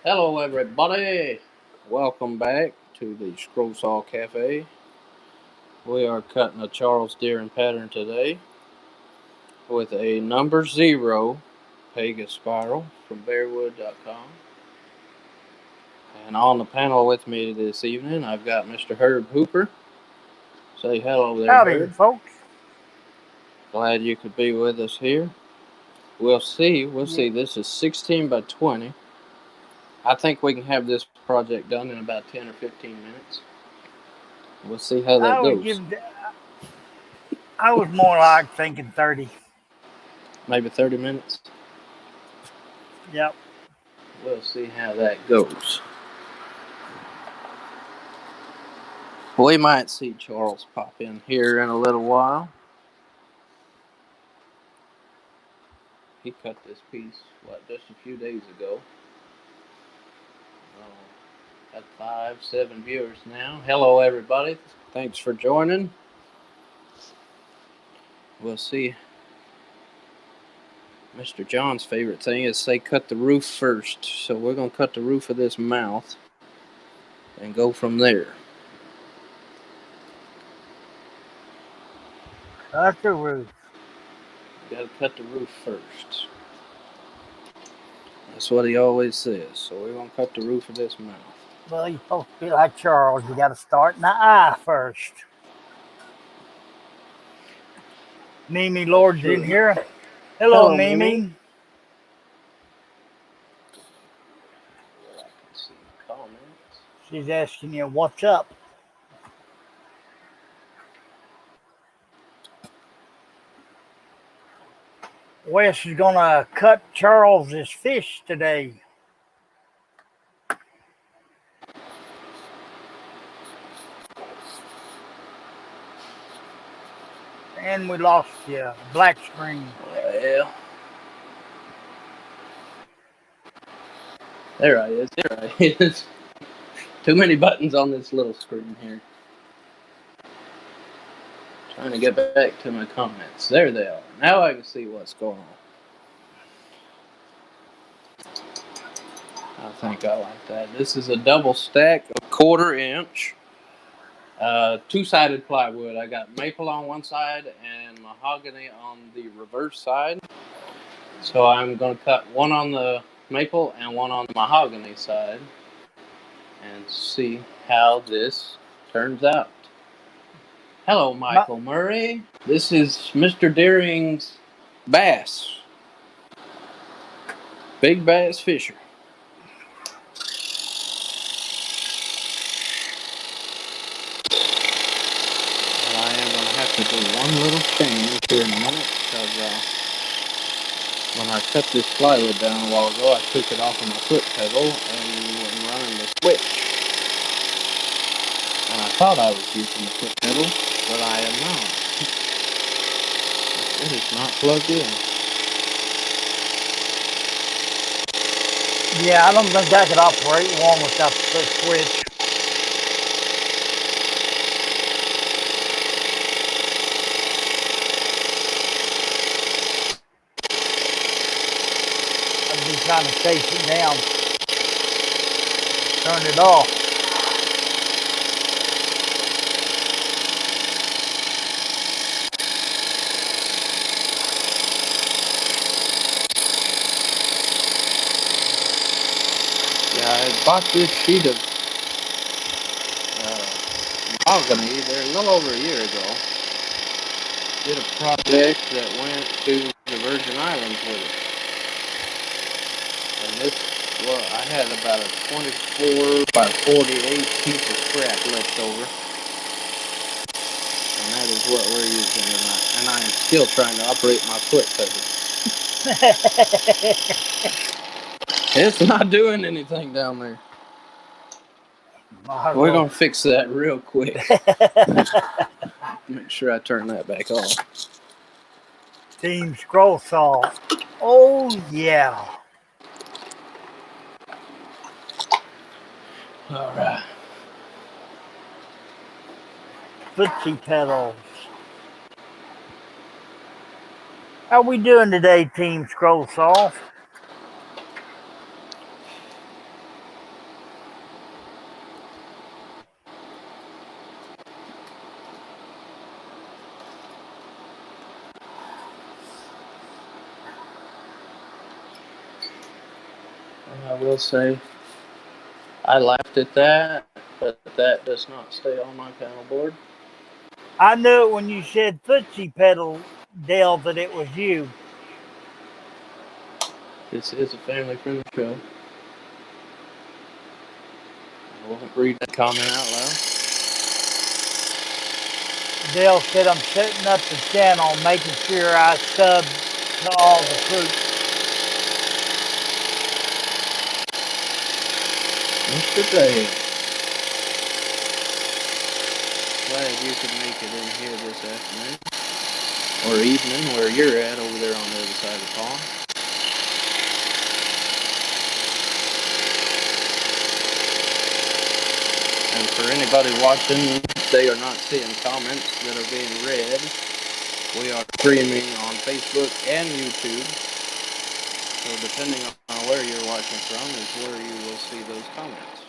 Hello, everybody. Welcome back to the Scroll Saw Cafe. We are cutting a Charles Deering pattern today with a number 0 Pegas spiral from bearwood.com. And on the panel with me this evening, I've got Mr. Herb Hooper. Say hello there, Howdy, Herb. folks. Glad you could be with us here. We'll see. Yeah. This is 16 by 20. I think we can have this project done in about 10 or 15 minutes. We'll see how that I would goes. give. I was more like thinking 30. Maybe 30 minutes. Yep. We'll see how that goes. We might see Charles pop in here in a little while. He cut this piece, just a few days ago. Got 5, 7 viewers now. Hello, everybody. Thanks for joining. We'll see. Mr. John's favorite thing is say cut the roof first. So we're going to cut the roof of this mouth and go from there. Cut the roof. Got to cut the roof first. That's what he always says. So we're going to cut the roof of this mouth. Well, you're supposed to be like Charles. You got to start in the eye first. Mimi Lord's in here. Hello, Mimi. She's asking you what's up. Wes is gonna cut Charles's fish today. And we lost you. Black screen. Well, there I is. There I is. Too many buttons on this little screen here. Trying to get back to my comments. There they are. Now I can see what's going on. I think I like that. This is a double stack of 1/4 inch. Two-sided plywood. I got maple on one side and mahogany on the reverse side. So I'm going to cut one on the maple and one on the mahogany side and see how this turns out. Hello, Michael Murray. This is Mr. Deering's bass. Big bass fisher. And I am going to have to do one little change here in a minute because when I cut this plywood down a while ago, I took it off of my foot pedal and I'm running the switch. And I thought I was using the foot pedal, but I am not. It is not plugged in. Yeah, I don't think I could operate one without the switch. I'd be trying to chase it down. Turn it off. Yeah, I bought this sheet of mahogany there a little over a year ago. Did a project that went to the Virgin Islands with it. And this, well, I had about a 24 by 48 piece of scrap left over. And that is what we're using tonight. And I am still trying to operate my foot pedal. It's not doing anything down there. We're going to fix that real quick. Make sure I turn that back on. Team Scroll Saw. Oh, yeah. All right. Footsie pedals. How we doing today, Team Scroll Saw? And I will say, I laughed at that, but that does not stay on my panel board. I knew it when you said footsie pedal, Dale, that it was you. This is a family-friendly show. I won't read that comment out loud. Dale said, I'm setting up the channel, making sure I sub to all the troops. Mr. Dave. Glad you could make it in here this afternoon. Or evening, where you're at over there on the other side of the pond. And for anybody watching, they are not seeing comments that are being read. We are streaming on Facebook and YouTube. So depending on where you're watching from is where you will see those comments.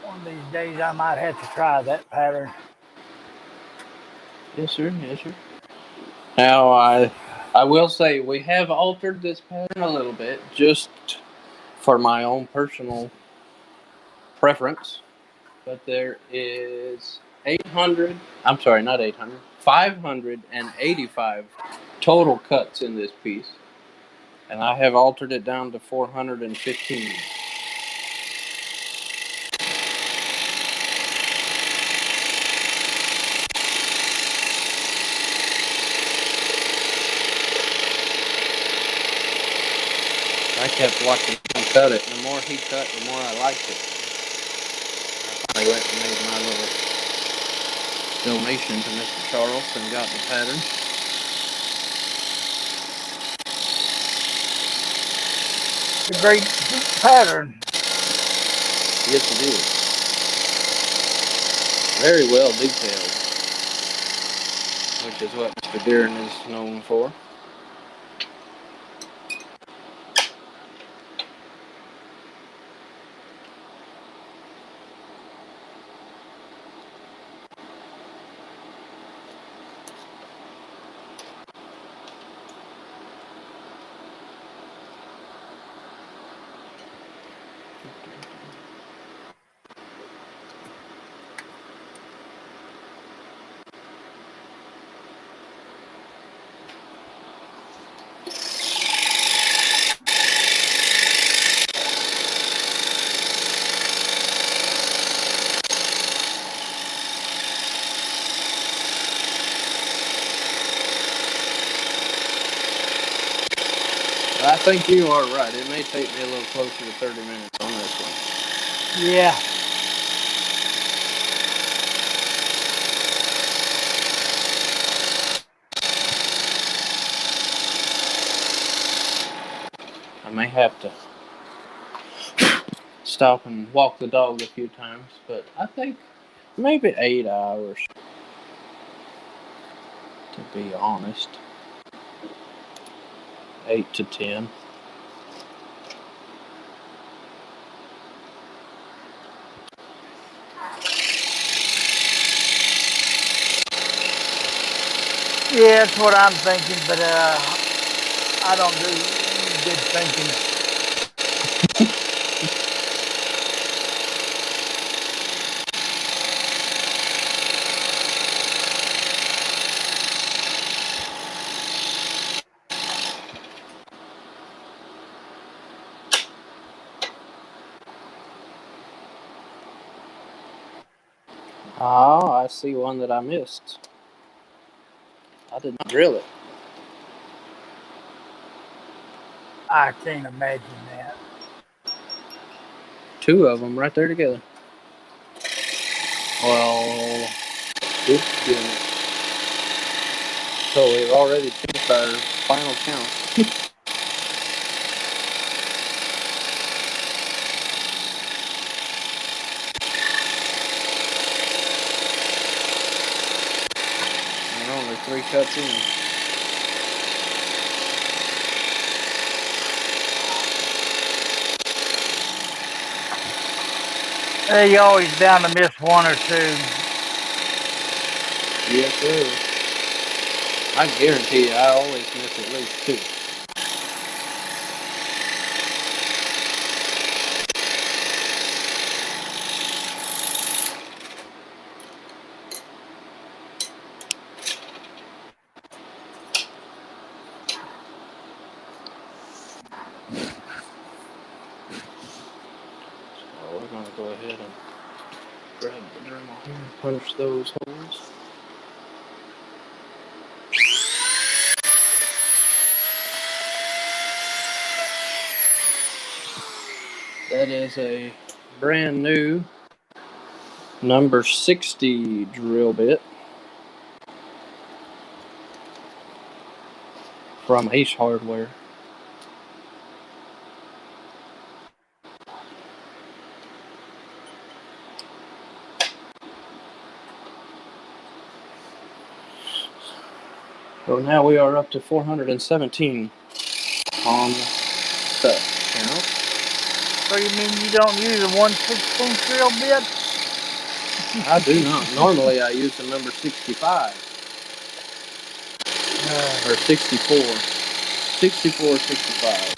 One of these days I might have to try that pattern. Yes, sir. Yes, sir. Now, I will say we have altered this pattern a little bit just for my own personal preference. But there is 800, I'm sorry, not 800, 585 total cuts in this piece. And I have altered it down to 415. I kept watching him cut it. The more he cut, the more I liked it. I went and made my little donation to Mr. Charles and got the pattern. It's a great pattern. Yes, it is. Very well detailed, which is what Mr. Deering is known for. I think you are right. It may take me a little closer to 30 minutes on this one. Yeah. I may have to stop and walk the dog a few times, but I think maybe 8 hours, to be honest. 8 to 10. Yeah, that's what I'm thinking, but I don't do good thinking. Ah, I see one that I missed. I did not drill it. I can't imagine that. Two of them right there together. Well, oops, damn it. So we've already finished our final count. We're only 3 cuts in. You're always bound to miss one or two. Yes, sir. I guarantee you, I always miss at least 2. So we're going to go ahead and grab the Dremel here and punch those holes. That is a brand new number 60 drill bit from Ace Hardware. So now we are up to 417 on the cut count. So you mean you don't use a 1/16 drill bit? I do not. Normally I use the number 65 or 64. 64, 65.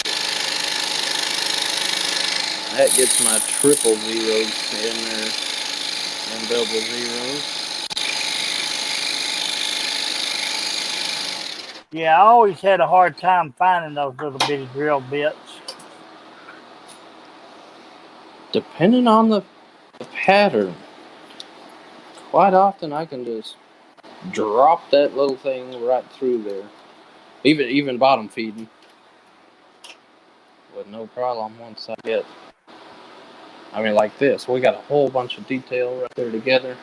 That gets my triple zeros in there and double zeros. Yeah, I always had a hard time finding those little bitty drill bits. Depending on the pattern, quite often I can just drop that little thing right through there. Even bottom feeding with no problem once I get. I mean, like this, we got a whole bunch of detail right there together,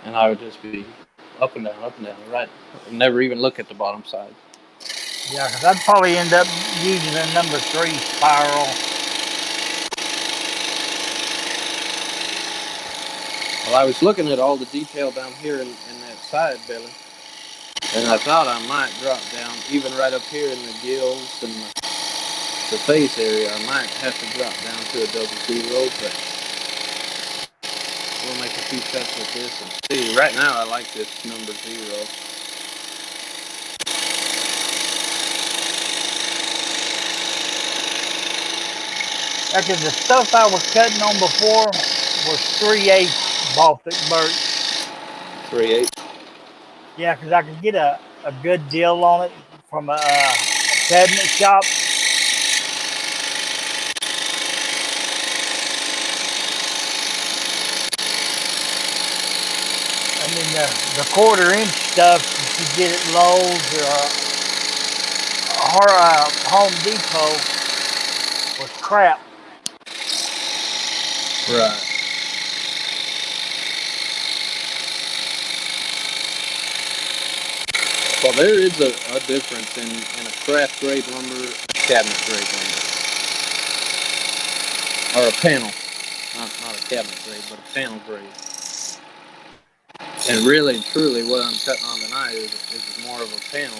and I would just be up and down, right, never even look at the bottom side. Yeah, because I'd probably end up using a number 3 spiral. Well, I was looking at all the detail down here in that side belly, and I thought I might drop down, even right up here in the gills and the face area, I might have to drop down to a double zero, but we'll make a few cuts with this and see. Right now I like this number 0. Because the stuff I was cutting on before was 3/8 Baltic birch. 3/8. Yeah, because I could get a good deal on it from a cabinet shop. I mean, the 1/4 inch stuff you could get at Lowe's or Home Depot was crap. Right. Well, there is a difference in a craft grade lumber and cabinet grade lumber. Or a panel. Not a cabinet grade, but a panel grade. And really, truly, what I'm cutting on tonight is more of a panel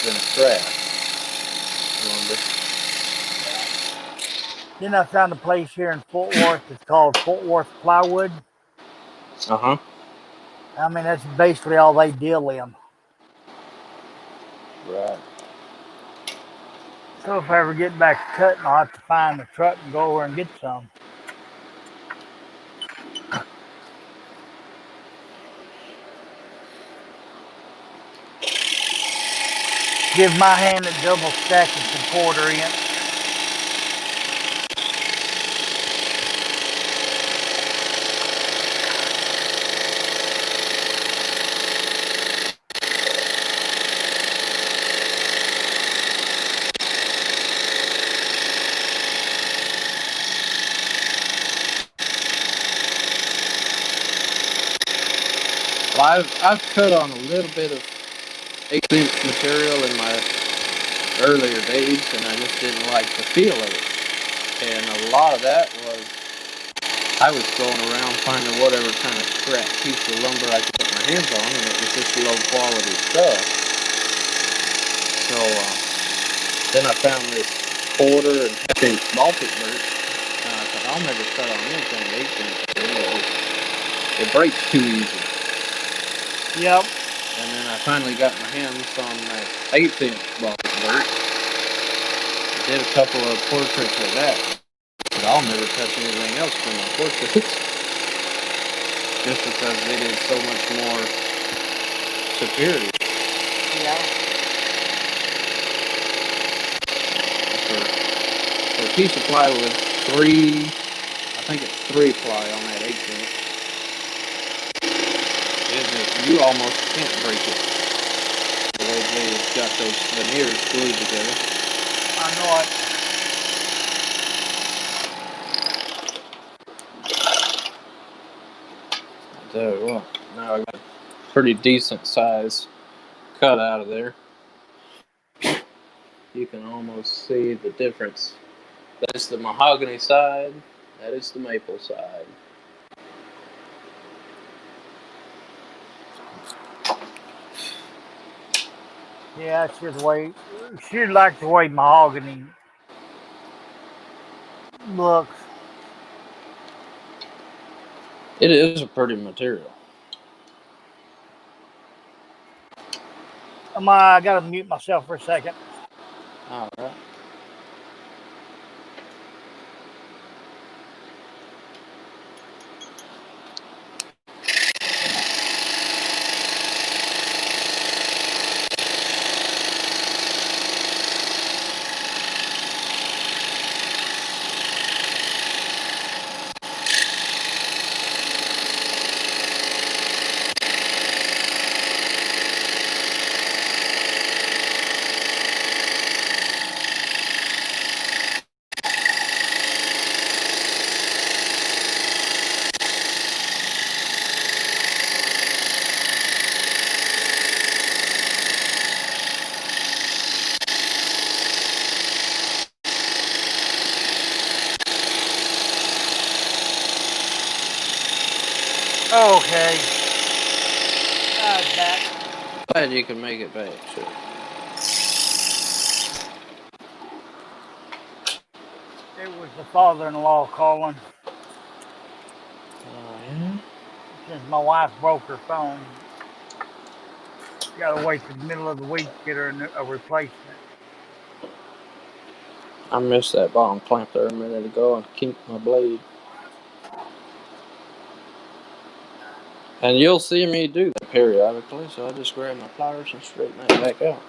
than a craft lumber. Then I found a place here in Fort Worth. It's called Fort Worth Plywood. Uh-huh. I mean, that's basically all they deal in. Right. So if I ever get back to cutting, I'll have to find the truck and go over and get some. Give my hand a double stack of some quarter inch. Well, I've cut on a little bit of 1/8" material in my earlier days, and I just didn't like the feel of it. And a lot of that was I was going around finding whatever kind of scrap piece of lumber I could put my hands on, and it was just low quality stuff. So then I found this 1/4 and 1/2" Baltic birch. And I thought I'll never cut on anything 1/8". It breaks too easy. Yep. And then I finally got my hands on that 1/8" Baltic birch. I did a couple of portraits of that. But I'll never touch anything else for my portraits. Just because it is so much more superior. Yeah. For a piece of plywood, I think it's 3 ply on that 1/8". You almost can't break it. The way they've got those veneers glued together. I know it. I tell you what, now I got a pretty decent size cut out of there. You can almost see the difference. That's the mahogany side. That is the maple side. Yeah, it's just the way. She like the way mahogany looks. It is a pretty material. I gotta mute myself for a second. All right. Okay. That. Glad you can make it back. Sure. It was the father-in-law calling. Oh, yeah? Since my wife broke her phone, gotta wait till the middle of the week to get her a replacement. I missed that bottom clamp there a minute ago and kinked my blade. And you'll see me do that periodically, so I just grab my pliers and straighten that back out.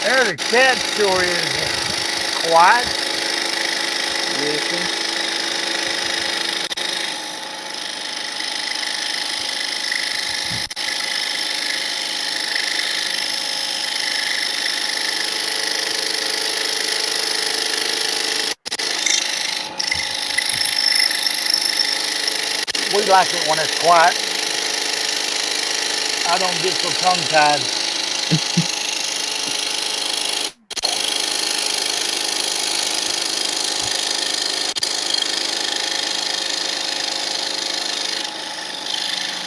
There, the cat sure is quiet. Yes, sir. We like it when it's quiet. I don't get so tongue-tied.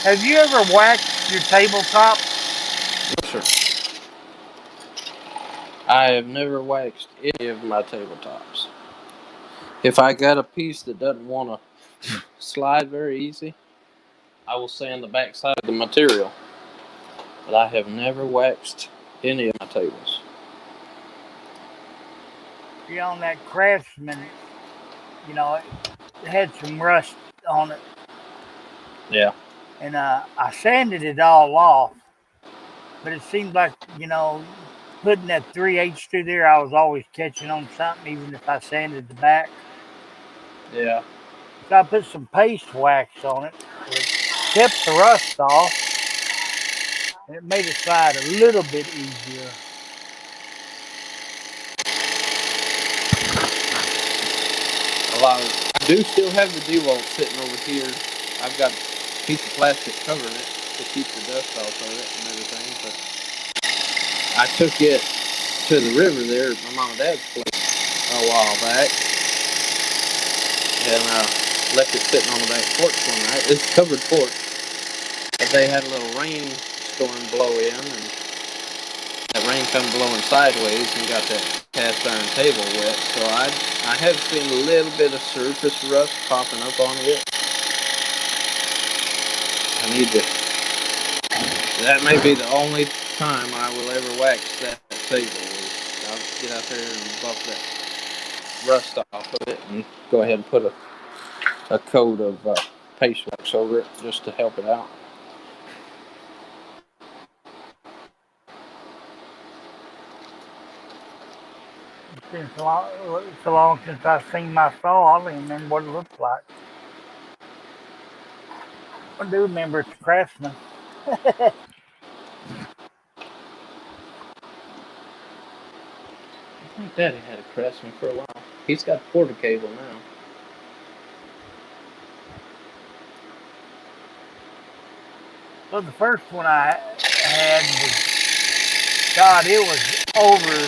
Have you ever waxed your tabletop? No, sir. I have never waxed any of my tabletops. If I got a piece that doesn't want to slide very easy, I will sand the back side of the material. But I have never waxed any of my tables. You're on that Craftsman, you know, it had some rust on it. Yeah. And I sanded it all off. But it seemed like, you know, putting that 3/8 through there, I was always catching on something, even if I sanded the back. Yeah. So I put some paste wax on it. It kept the rust off, and it made it slide a little bit easier. I do still have the DeWalt sitting over here. I've got a piece of plastic covering it to keep the dust off of it and everything. But I took it to the river there at my mom and dad's place a while back, and left it sitting on the back porch one night. It's a covered porch, but they had a little rainstorm blow in, and that rain come blowing sideways and got that cast iron table wet. So I have seen a little bit of surface rust popping up on it. I need to. That may be the only time I will ever wax that table. I'll get out there and buff that rust off of it and go ahead and put a coat of paste wax over it just to help it out. It's been so long since I've seen my saw, I don't even remember what it looks like. I do remember it's a Craftsman. I think Daddy had a Craftsman for a while. He's got a quarter cable now. Well, the first one I had was, God, it was over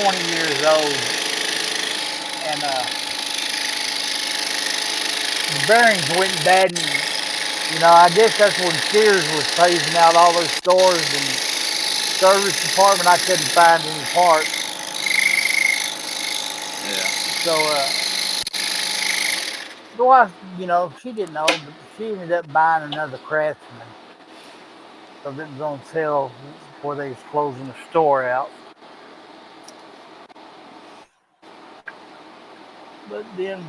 20 years old. And the bearings went bad. And, you know, I guess that's when Sears was phasing out all those stores and service department. I couldn't find any parts. Yeah. So, the wife, you know, she didn't know, but she ended up buying another Craftsman. So it was on sale before they was closing the store out. But then,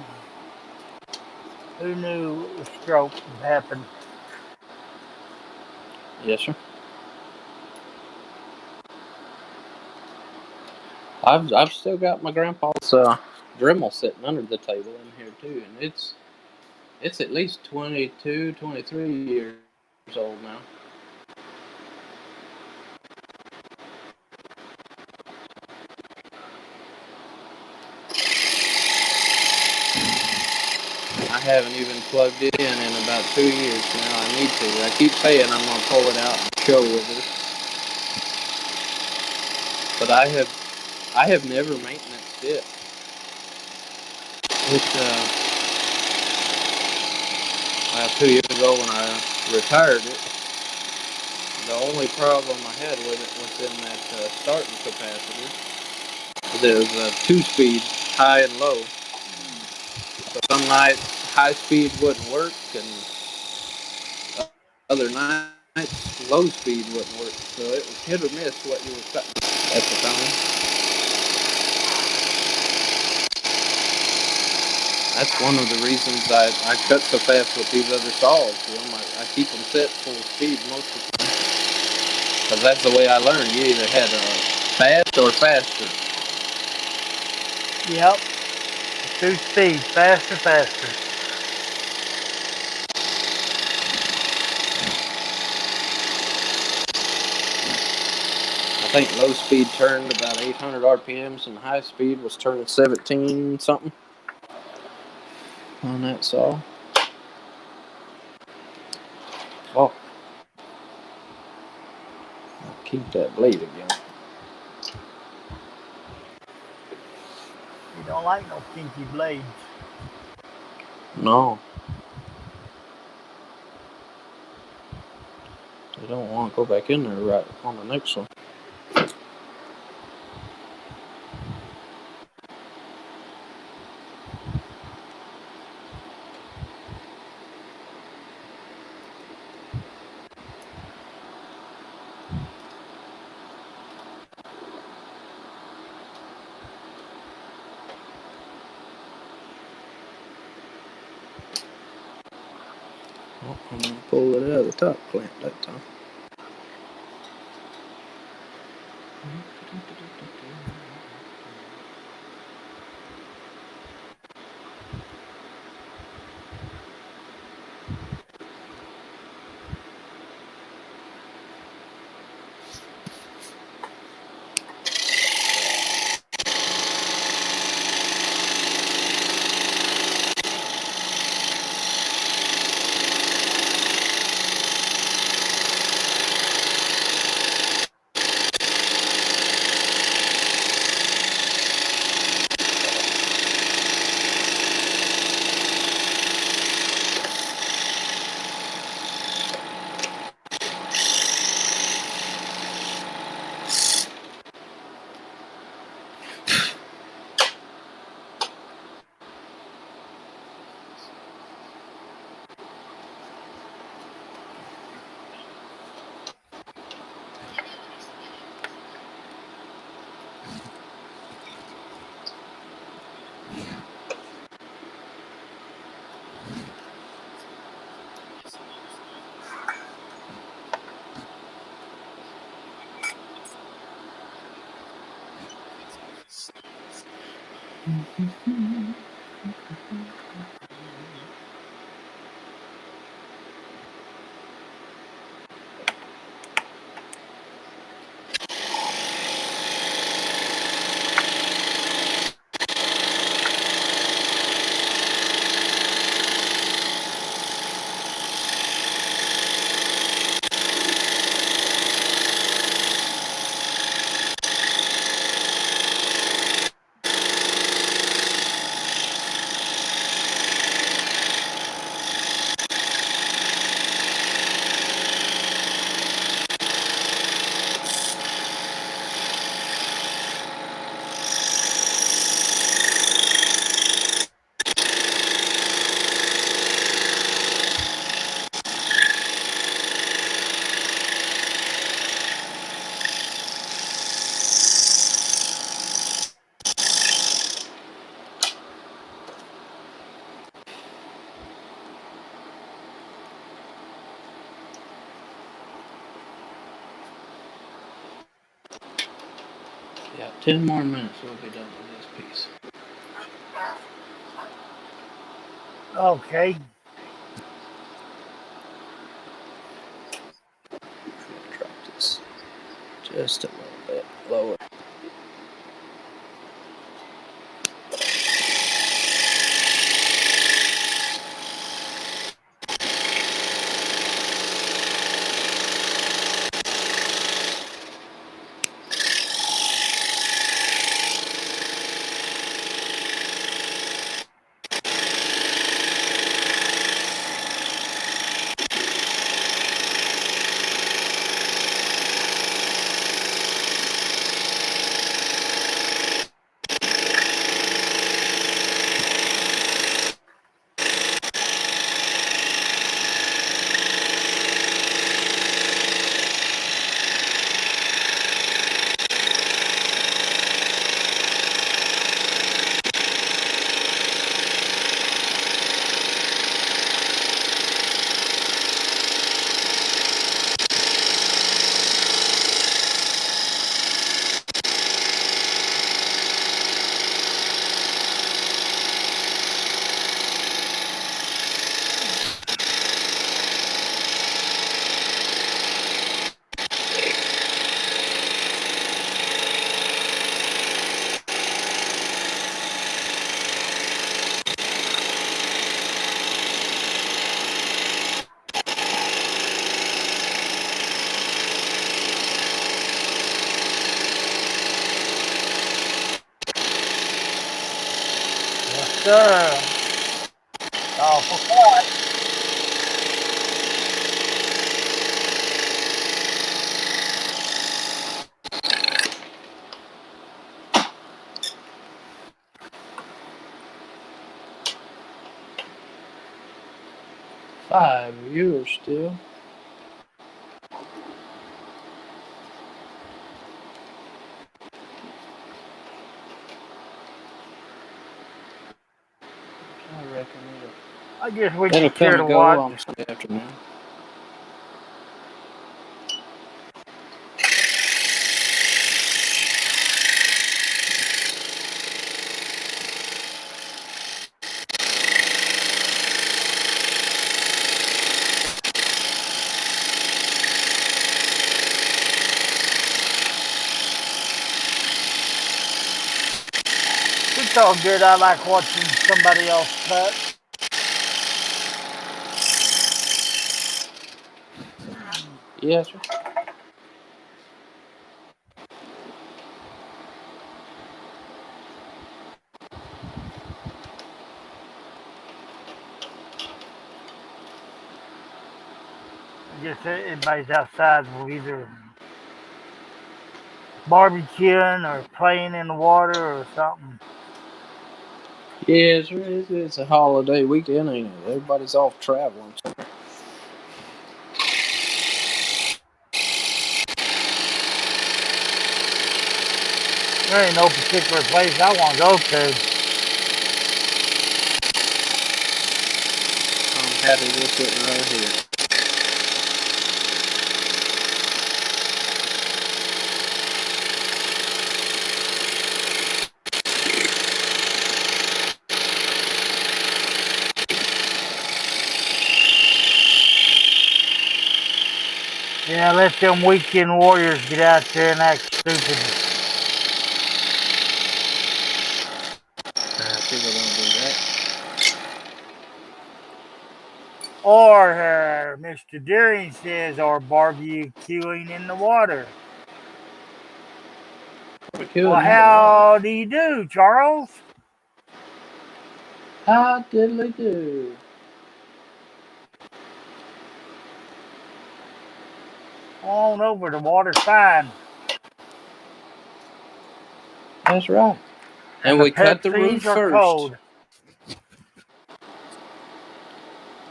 who knew the stroke would happen? Yes, sir. I've still got my grandpa's Dremel sitting under the table in here too, and it's at least 22, 23 years old now. I haven't even plugged it in about 2 years now. I need to. I keep saying I'm going to pull it out and show with it. But I have never maintenanced it. It 2 years ago when I retired it, the only problem I had with it was in that starting capacitor. There's a 2-speed, high and low. So some nights high speed wouldn't work, and other nights low speed wouldn't work. So it was hit or miss what you were cutting at the time. That's one of the reasons I cut so fast with these other saws. You know, I keep them set full speed most of the time. Because that's the way I learned. You either had fast or faster. Yep. 2 speed, faster, faster. I think low speed turned about 800 RPMs and high speed was turning 17 something on that saw. Oh, keep that blade again. You don't like no kinky blades. No. They don't want to go back in there right on the next one. Oh, I'm going to pull it out of the top clamp that time. Yeah, 10 more minutes, we'll be done with this piece. Okay. Drop this just a little bit lower. sir. Awful quiet. Five viewers still. I reckon I guess we it'll just care come to and go watch. on Sunday afternoon. It's all good. I like watching somebody else cut. Yes, sir. I guess everybody's outside will either barbecuing or playing in the water or something. Yes, sir. It's a holiday weekend, ain't it? Everybody's off traveling. So. There ain't no particular place I want to go to. I'm happy we're sitting right here. Yeah, let them weekend warriors get out there and act stupid. People don't do that. Or Mr. Deering says, or barbecuing in the water. Well, how do you do, Charles? How diddly do? On over, the water's fine. That's right. And the we cut the Pepsis roof are first. cold.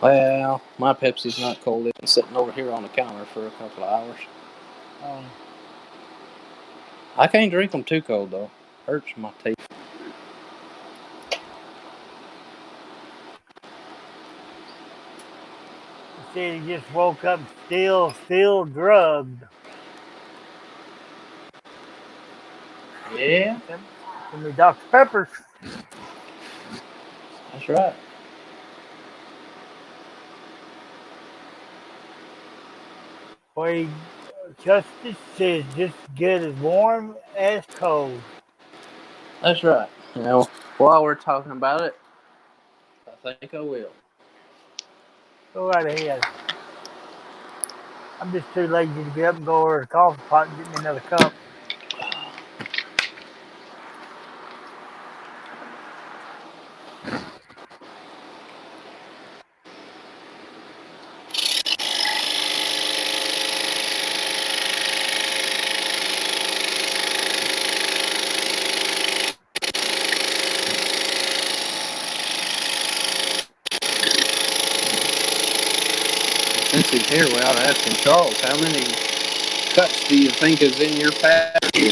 Well, my Pepsi's not cold. It's been sitting over here on the counter for a couple of hours. I can't drink them too cold, though. Hurts my teeth. He said he just woke up still drugged. Yeah. Give me Dr. Pepper. That's right. Boy, Justice says just get as warm as cold. That's right. You know, while we're talking about it, I think I will. Go right ahead. I'm just too lazy to get up and go over to the coffee pot and get me another cup. Since he's here, we ought to ask him, Charles, how many cuts do you think is in your pattern here?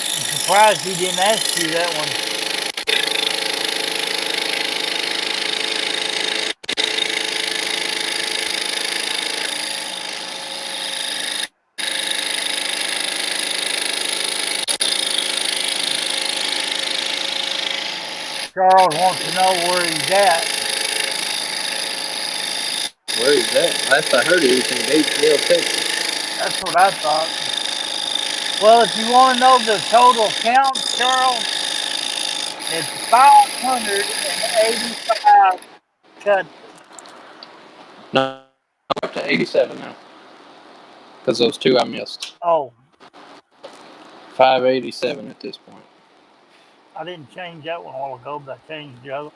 I'm surprised he didn't ask you that one. Charles wants to know where he's at. Where he's at? Last I heard, he was in Gatesville, Texas. That's what I thought. Well, if you want to know the total count, Charles, it's 585 cuts. No, I'm up to 87 now. Because those two I missed. Oh, 587 at this point. I didn't change that one a while ago, but I changed the other.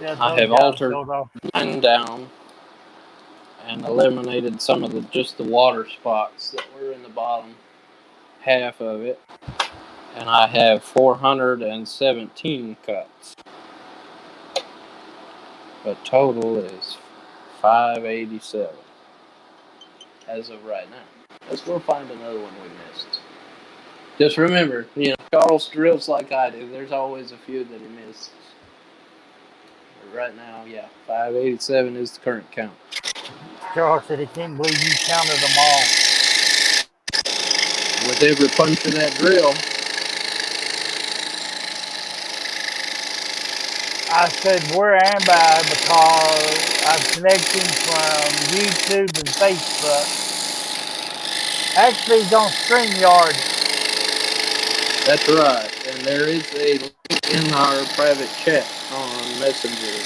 I have altered mine down and eliminated some of just the water spots that were in the bottom half of it. And I have 417 cuts. But total is 587 as of right now. Let's go find another one we missed. Just remember, Charles drills like I do. There's always a few that he misses. But right now, 587 is the current count. Charles said he can't believe you counted them all. With every punch of that drill. I said, where am I? Because I'm connecting from YouTube and Facebook. Actually, he's on StreamYard. That's right. And there is a link in our private chat on Messenger.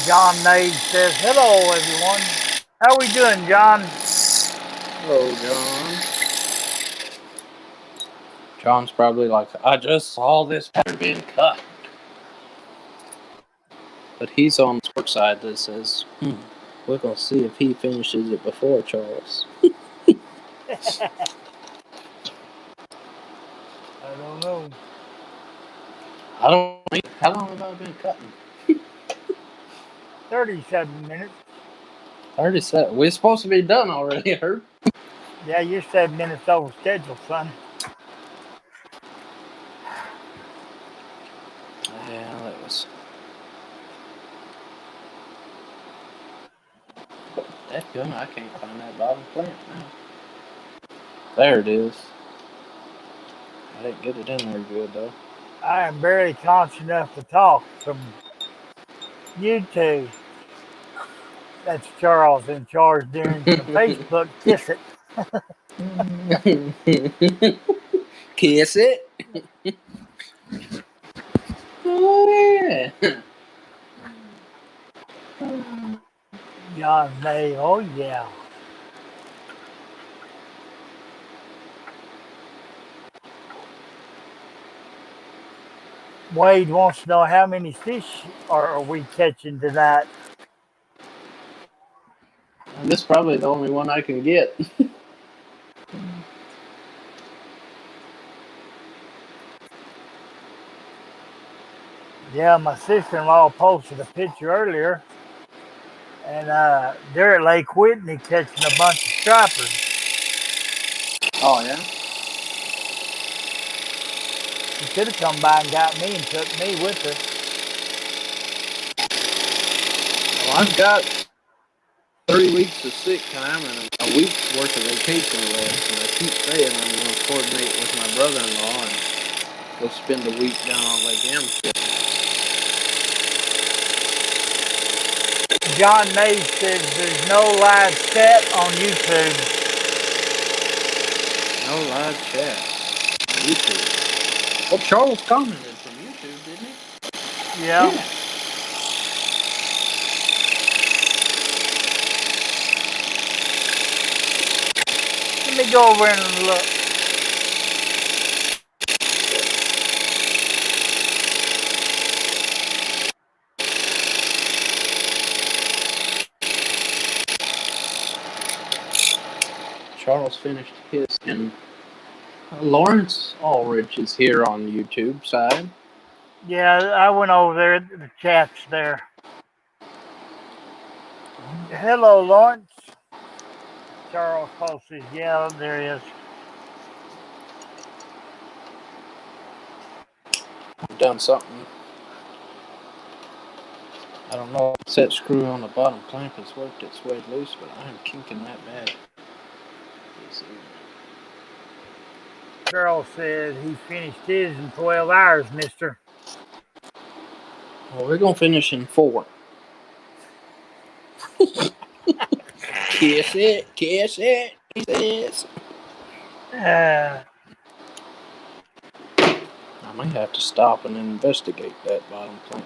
John Nade says, hello, everyone. How we doing, John? Hello, John. John's probably like, I just saw this pattern being cut. But he's on the sports side that says, we're going to see if he finishes it before Charles. I don't know. I don't think. How long have I been cutting? 37 minutes. 37. We're supposed to be done already, Herb. Yeah, you're 7 minutes over schedule, son. Yeah, that was... That gun, I can't find that bottom plant now. There it is. I didn't get it in there good, though. I am barely conscious enough to talk from YouTube. That's Charles in charge doing some Facebook. Kiss it. Kiss it? Oh, yeah. John May, oh yeah. Wade wants to know how many fish are we catching tonight. This is probably the only one I can get. Yeah, my sister-in-law posted a picture earlier, and they're at Lake Whitney catching a bunch of stripers. Oh, yeah? She could have come by and got me and took me with her. Well, I've got 3 weeks of sick time and a week's worth of vacation left, and I keep saying I'm going to coordinate with my brother-in-law and go spend a week down on Lake Amherst. John May says there's no live chat on YouTube. No live chat on YouTube. Well, Charles commented from YouTube, didn't he? Yeah. Let me go over and look. Charles finished his, and Lawrence Ulrich is here on YouTube side. Yeah, I went over there. The chat's there. Hello, Lawrence. Charles Post says, yeah, there he is. I've done something. I don't know if that screw on the bottom clamp has worked its way loose, but I am kinking that bad. Charles said he finished his in 12 hours, mister. Well, we're going to finish in 4. Kiss it, he says. I may have to stop and investigate that bottom plank.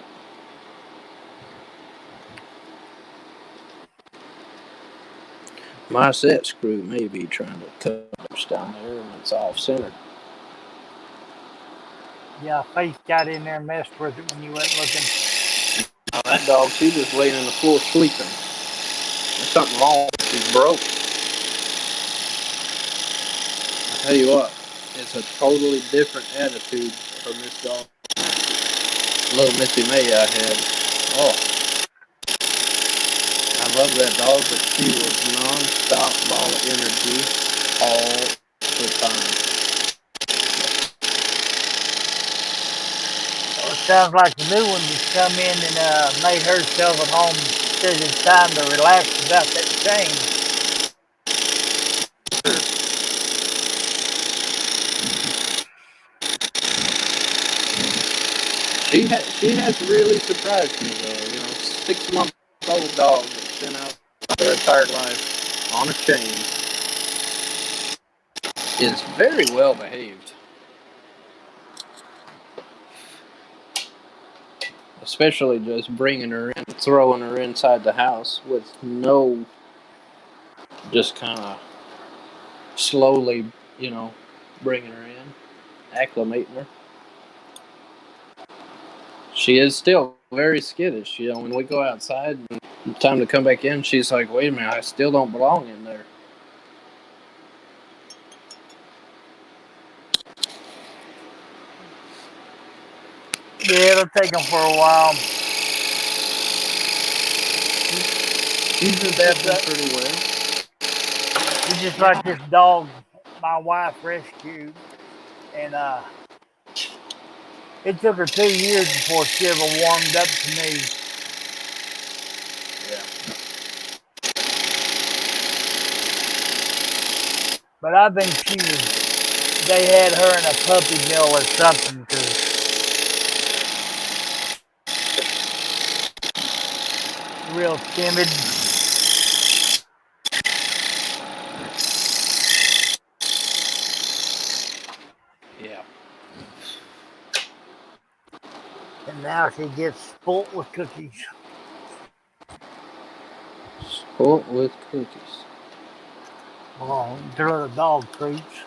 My set screw may be trying to cut down there and it's off centered. Yeah, Faith got in there and messed with it when you went looking. Now that dog, she just laying on the floor sleeping. There's something wrong. She's broke. I tell you what, it's a totally different attitude from this dog. Little Missy May I had. Oh, I love that dog, but she was non-stop ball of energy all the time. Well, it sounds like the new one just come in and made herself at home. Says it's time to relax about that chain. She has really surprised me though. 6-month-old dog that's been out their entire life on a chain is very well behaved. Especially just bringing her in, throwing her inside the house with no, just kind of slowly, bringing her in, acclimating her. She is still very skittish. When we go outside and it's time to come back in, she's like, wait a minute, I still don't belong in there. Yeah, it'll take them for a while. She's adapted pretty well. It's just like this dog my wife rescued, and it took her 2 years before she ever warmed up to me. Yeah. But I think they had her in a puppy mill or something, because real timid. Yeah. And now she gets spoilt with cookies. Spoilt with cookies. Oh, throw the dog treats.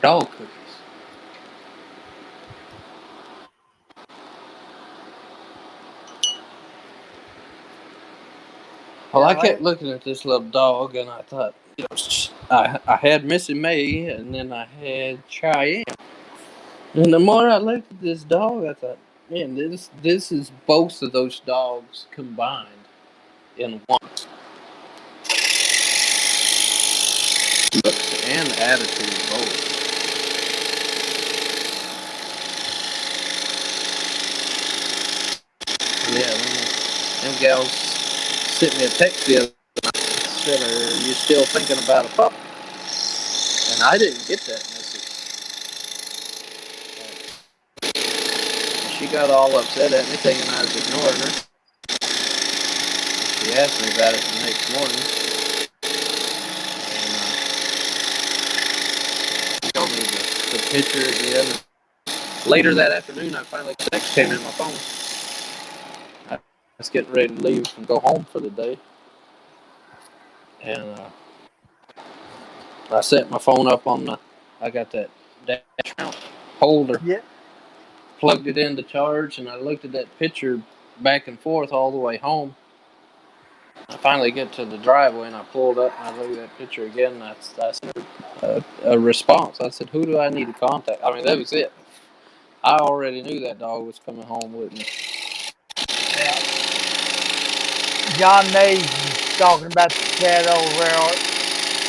Dog cookies. Well, I kept looking at this little dog, and I thought, I had Missy May, and then I had Cheyenne. And the more I looked at this dog, I thought, man, this is both of those dogs combined in one. Looks and attitude both. Yeah, them gals sent me a text the other night. Said, are you still thinking about a pup? And I didn't get that message. She got all upset at me thinking I was ignoring her. She asked me about it the next morning. And she told me the picture again. Later that afternoon, I finally text came in my phone. I was getting ready to leave and go home for the day. And I set my phone up I got that dash mount holder. Yeah. Plugged it in to charge, and I looked at that picture back and forth all the way home. I finally get to the driveway, and I pulled up, and I looked at that picture again, and I sent a response. I said, who do I need to contact? I mean, that was it. I already knew that dog was coming home with me. Yeah. John Mays talking about the cat over there.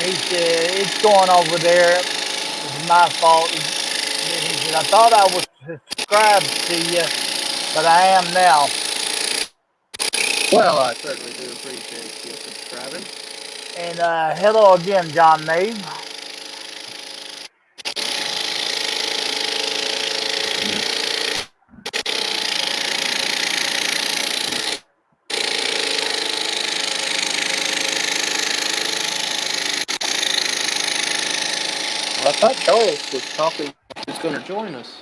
He said, it's going over there. It's my fault. He said, I thought I was subscribed to you, but I am now. Well, I certainly do appreciate you subscribing. And hello again, John Mays. Well, I thought Charles was talking. He's going to join us,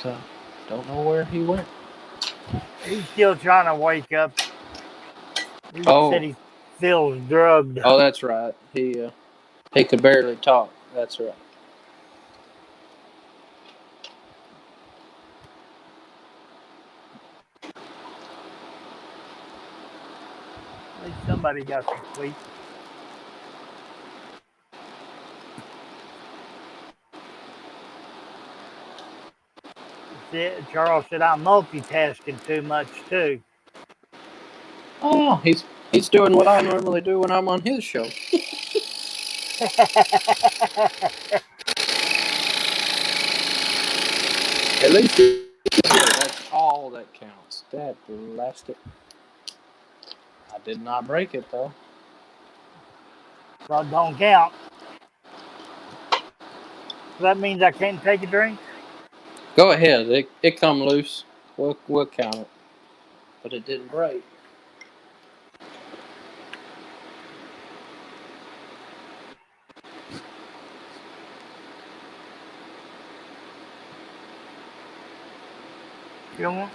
but don't know where he went. He's still trying to wake up. He said Oh, he feels drugged. oh, that's right. He could barely talk. That's right. At least somebody got some sleep. Charles said I'm multitasking too much too. Oh, he's doing what I normally do when I'm on his show. At least that's all that counts. That blasted. I did not break it though. Well, don't count. So that means I can't take a drink? Go ahead. It come loose. We'll count it. But it didn't break. You don't want?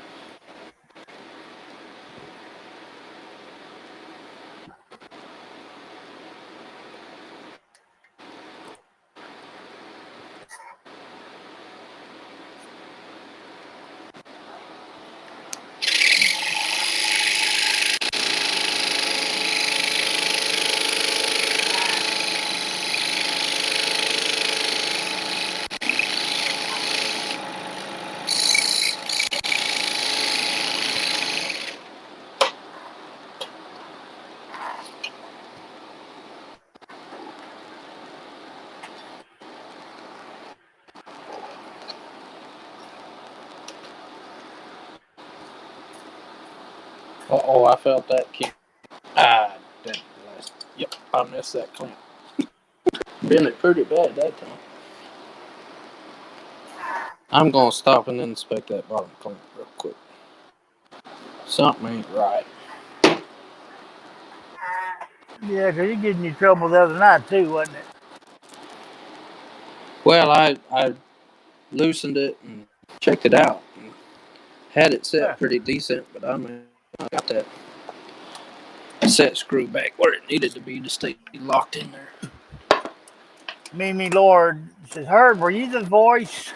Oh, I felt that kick. Ah, that blast. Yep, I missed that clamp. Bent it pretty bad that time. I'm gonna stop and inspect that bottom clamp real quick. Something ain't right. Yeah, because you getting you trouble the other night too, wasn't it? Well, I loosened it and checked it out. And had it set pretty decent, but I got that set screw back where it needed to stay locked in there. Mimi Lord says, Herb, were you the voice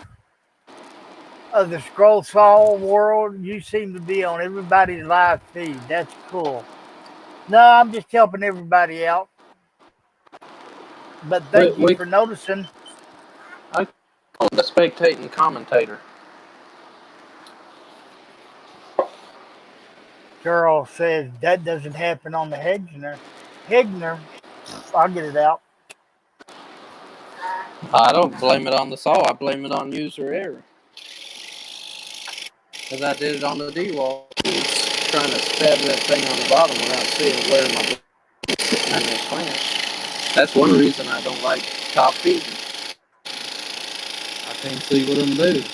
of the scroll saw world? You seem to be on everybody's live feed. That's cool. No, I'm just helping everybody out. But thank you for noticing. I call it a spectating commentator. Charles says that doesn't happen on the Hegner. Hegner, I'll get it out. I don't blame it on the saw. I blame it on user error. Because I did it on the D-wall. Trying to stab that thing on the bottom without seeing where my sitting in that clamp. That's one reason I don't like top feeding. I can't see what I'm doing.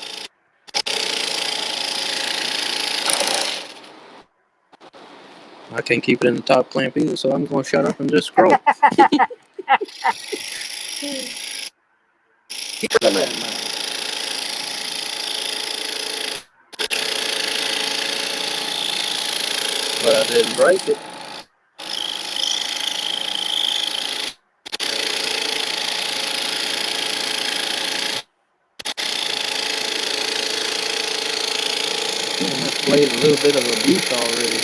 I can't keep it in the top clamp either, so I'm going to shut up and just scroll. Keep it in that man. But I didn't break it. I've played a little bit of abuse already.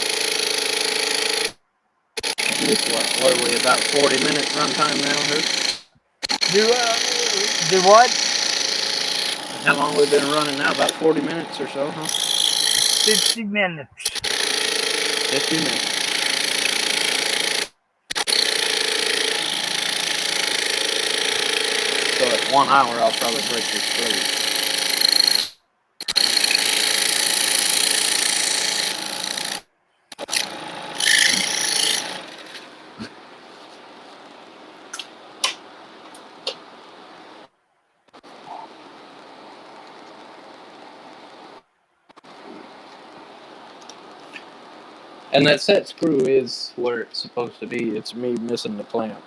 What are we, about 40 minutes runtime now, Herb? Do what? How long we've been running now? About 40 minutes or so, huh? 50 minutes. 50 minutes. So at 1 hour, I'll probably break this through. And that set screw is where it's supposed to be. It's me missing the clamp.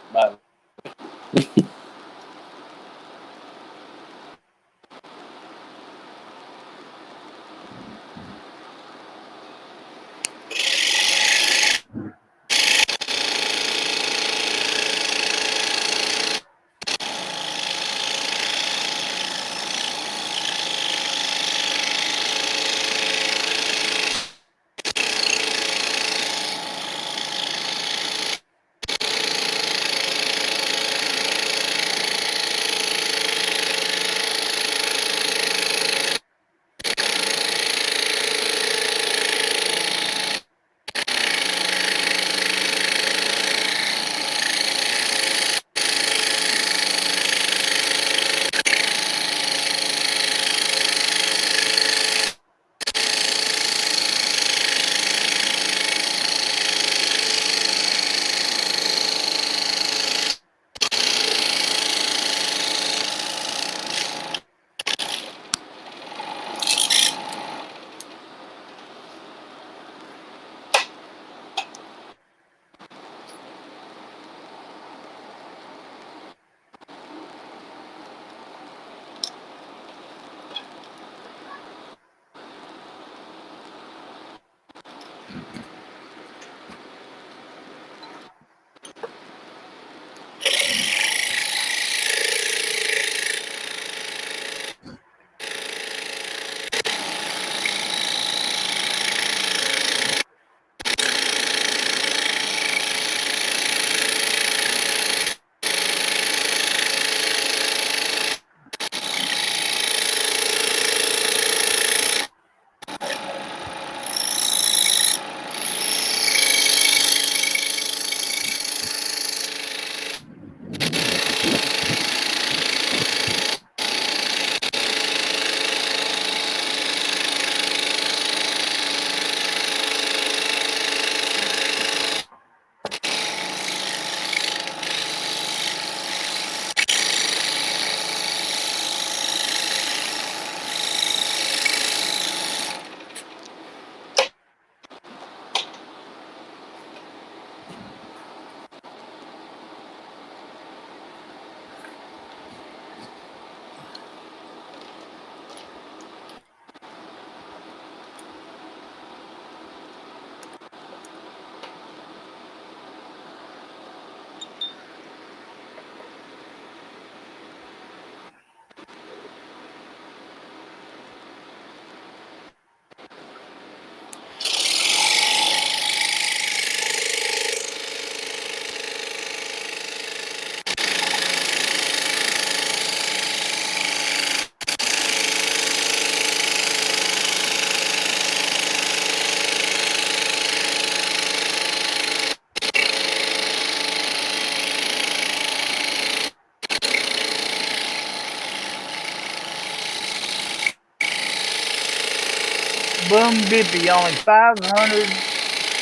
boom bippy, only 500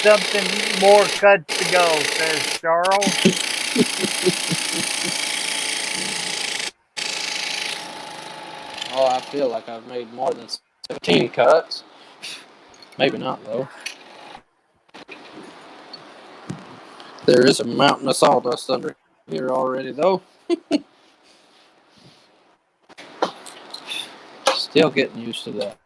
something more cuts to go, says Charles. Oh, I feel like I've made more than 17 cuts. Maybe not, though. There is a mountain of sawdust under here already, though. Still getting used to that.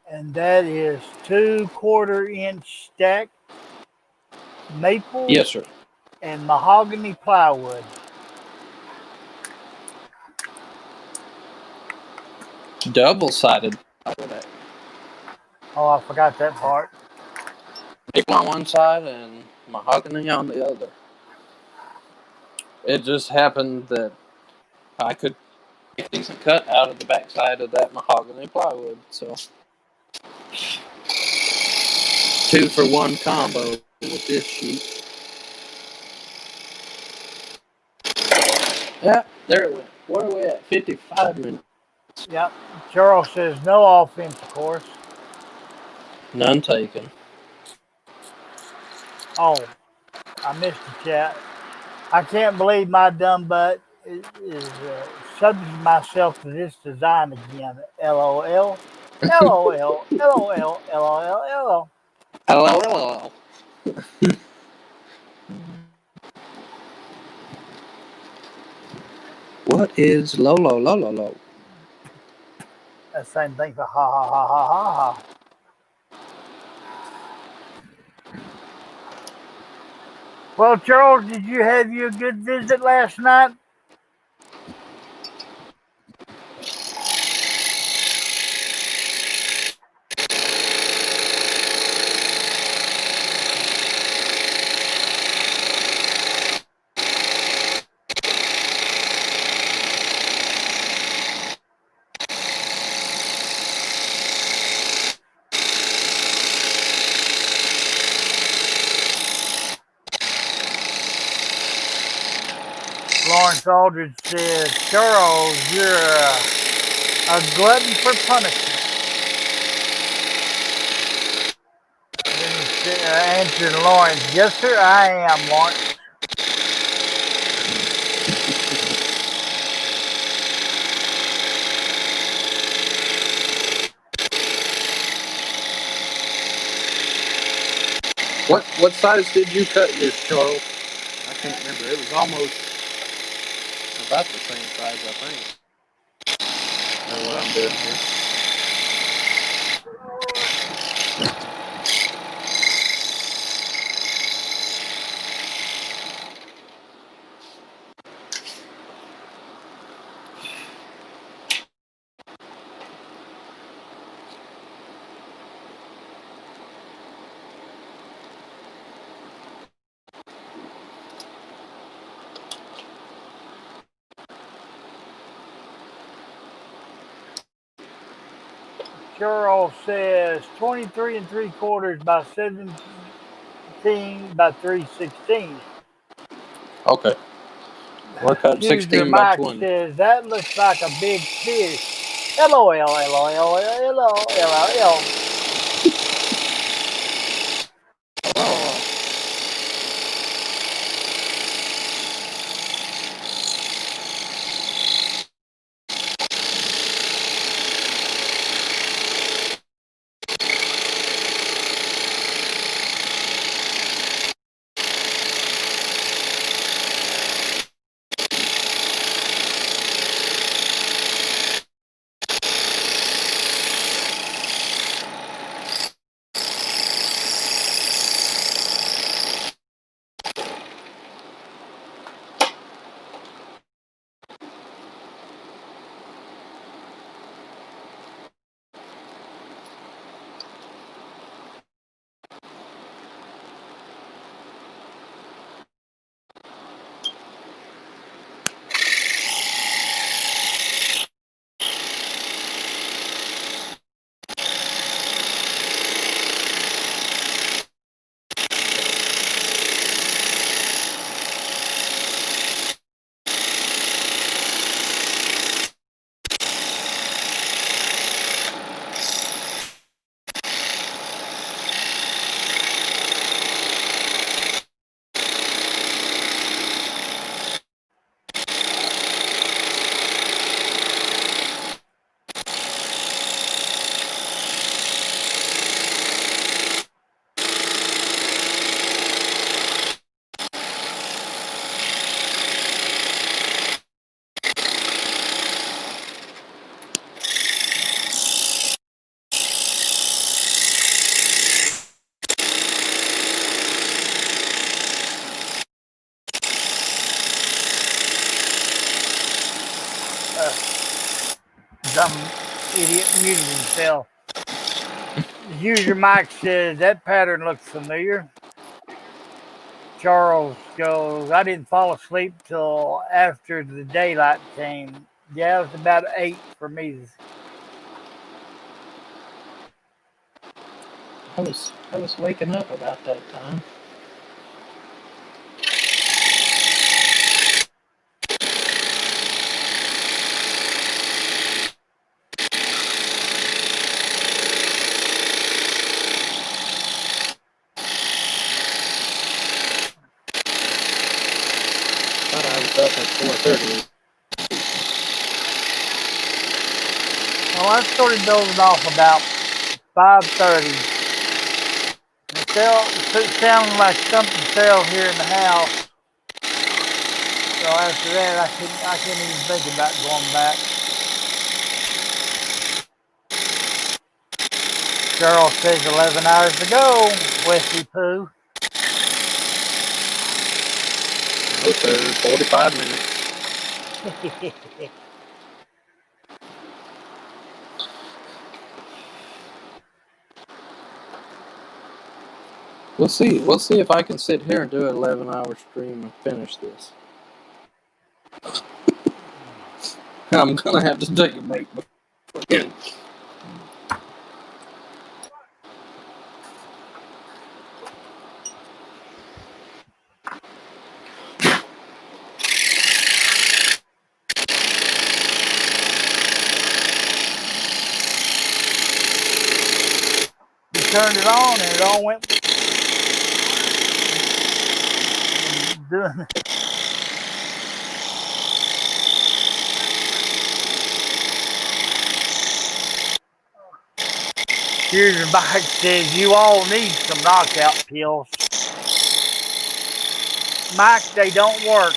And that is 2/4-inch stack maple Yes, sir. and mahogany plywood. Double-sided. Oh, I forgot that part. Maple on one side and mahogany on the other. It just happened that I could make a decent cut out of the backside of that mahogany plywood. So, 2-for-1 combo with this sheet. Yeah, there it went. Where are we at? 55 minutes. Yep. Charles says no offense, of course. None taken. Oh, I missed the chat. I can't believe my dumb butt is subjecting myself to this design again. LOL. LOL. LOL. LOL. Hello. What is Lolo? That same thing for ha ha ha ha ha ha. Well, Charles, did you have you a good visit last night? Lawrence Aldridge says, Charles, you're a glutton for punishment. Then he answered Lawrence, yes, sir, I am, Lawrence. What size did you cut this, Charles? I can't remember. It was almost about the same size, I think. I know what I'm doing here. Charles says 23 3/4 by 17 by 3/16. Okay. We're cutting User 16 by Mike 20. says that looks like a big fish. LOL. Oh. some idiot muted himself. User Mike says that pattern looks familiar. Charles goes, I didn't fall asleep till after the daylight came. Yeah, it was about 8 for me. I was waking up about that time. Thought I was up at 4:30. Oh, I started dozing off about 5:30. It sounded like something fell here in the house. So after that, I couldn't even think about going back. Cheryl says 11 hours to go, Wesley Pooh. No, sir, 45 minutes. We'll see. We'll see if I can sit here and do an 11-hour stream and finish this. I'm gonna have to take a break. You turned it on and it all went doing it. Here's your bike says you all need some knockout pills. Mike, they don't work.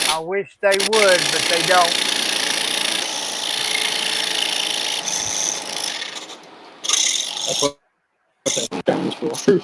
I wish they would, but they don't. That's what that stands for.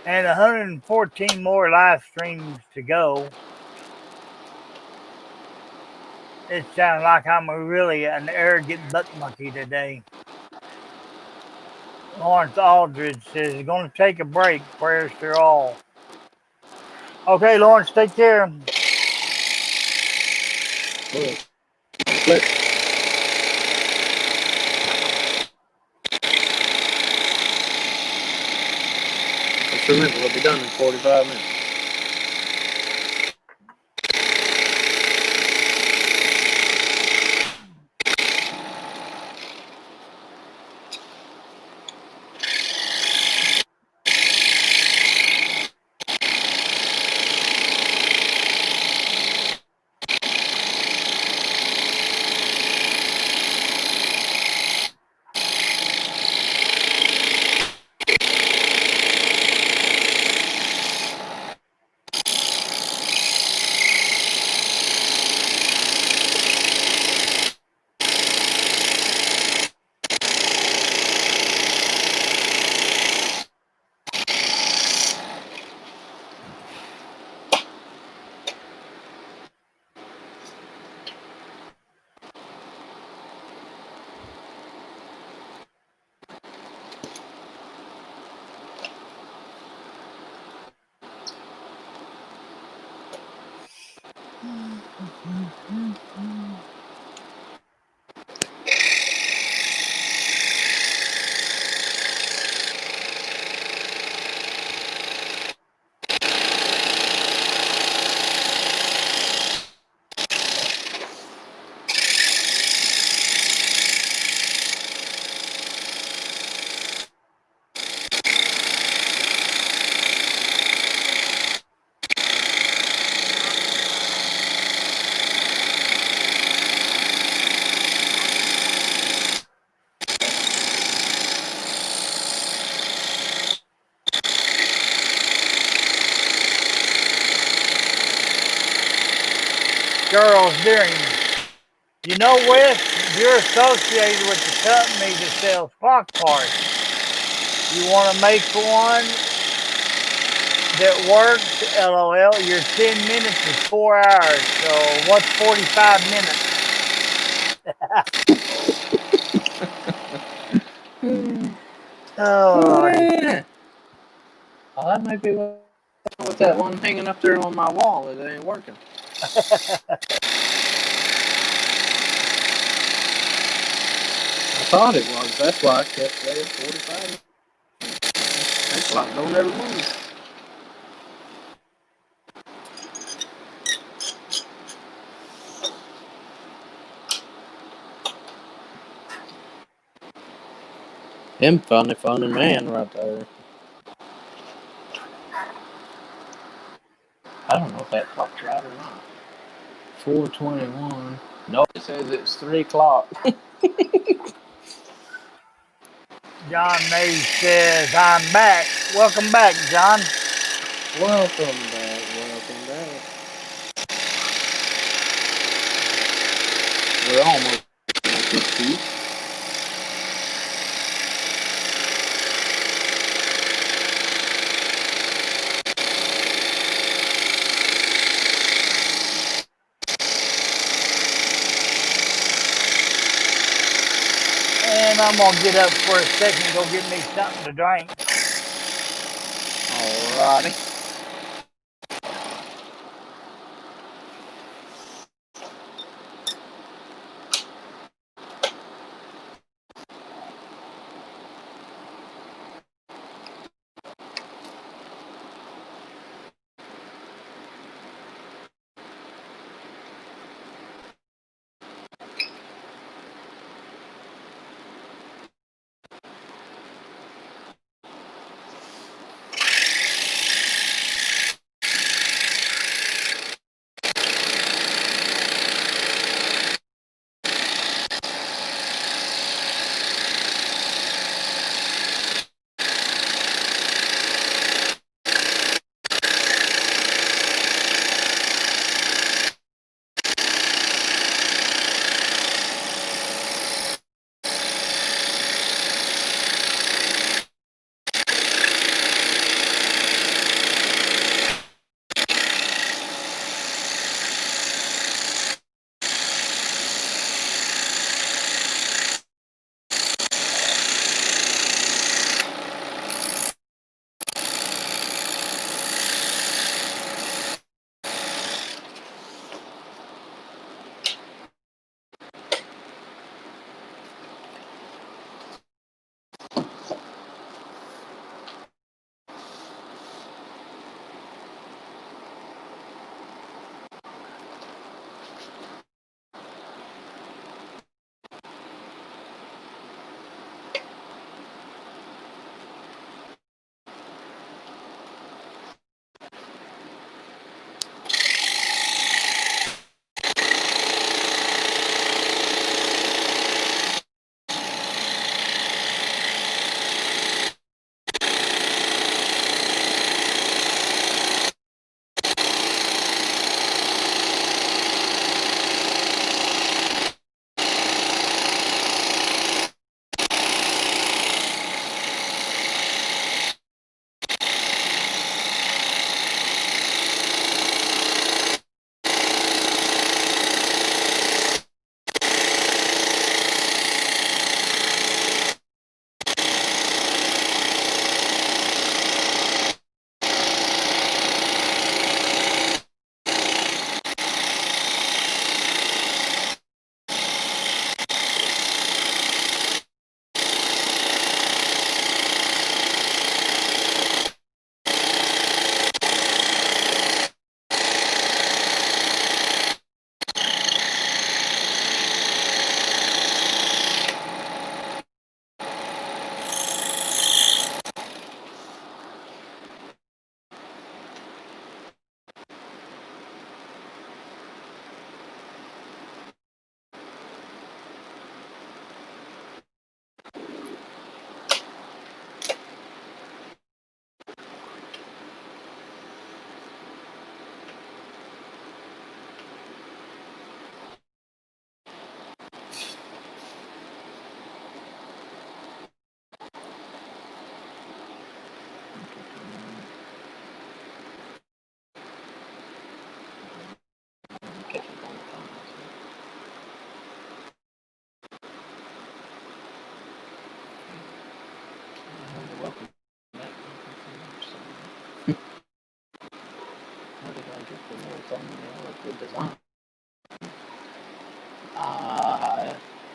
And 114 more live streams to go. It sounds like I'm really an arrogant butt monkey today. Lawrence Aldridge says he's going to take a break. Prayers to all. Okay, Lawrence, take care. Just remember, we'll be done in 45 minutes. Charles Deering. You know, Wes, you're associated with the company that sells clock parts. You want to make one that works? LOL. Your 10 minutes is 4 hours. So what's 45 minutes? Oh, Lordy. Oh, that might be with that one hanging up there on my wall. It ain't working. I thought it was. That's why I kept saying 45. That clock don't ever move. Him funny man right there. I don't know if that clock's right or not. 4:21. No, it says it's 3 o'clock. John Mays says, I'm back. Welcome back, John. Welcome back. Welcome back. We're almost at this piece. And I'm going to get up for a second and go get me something to drink. Alrighty.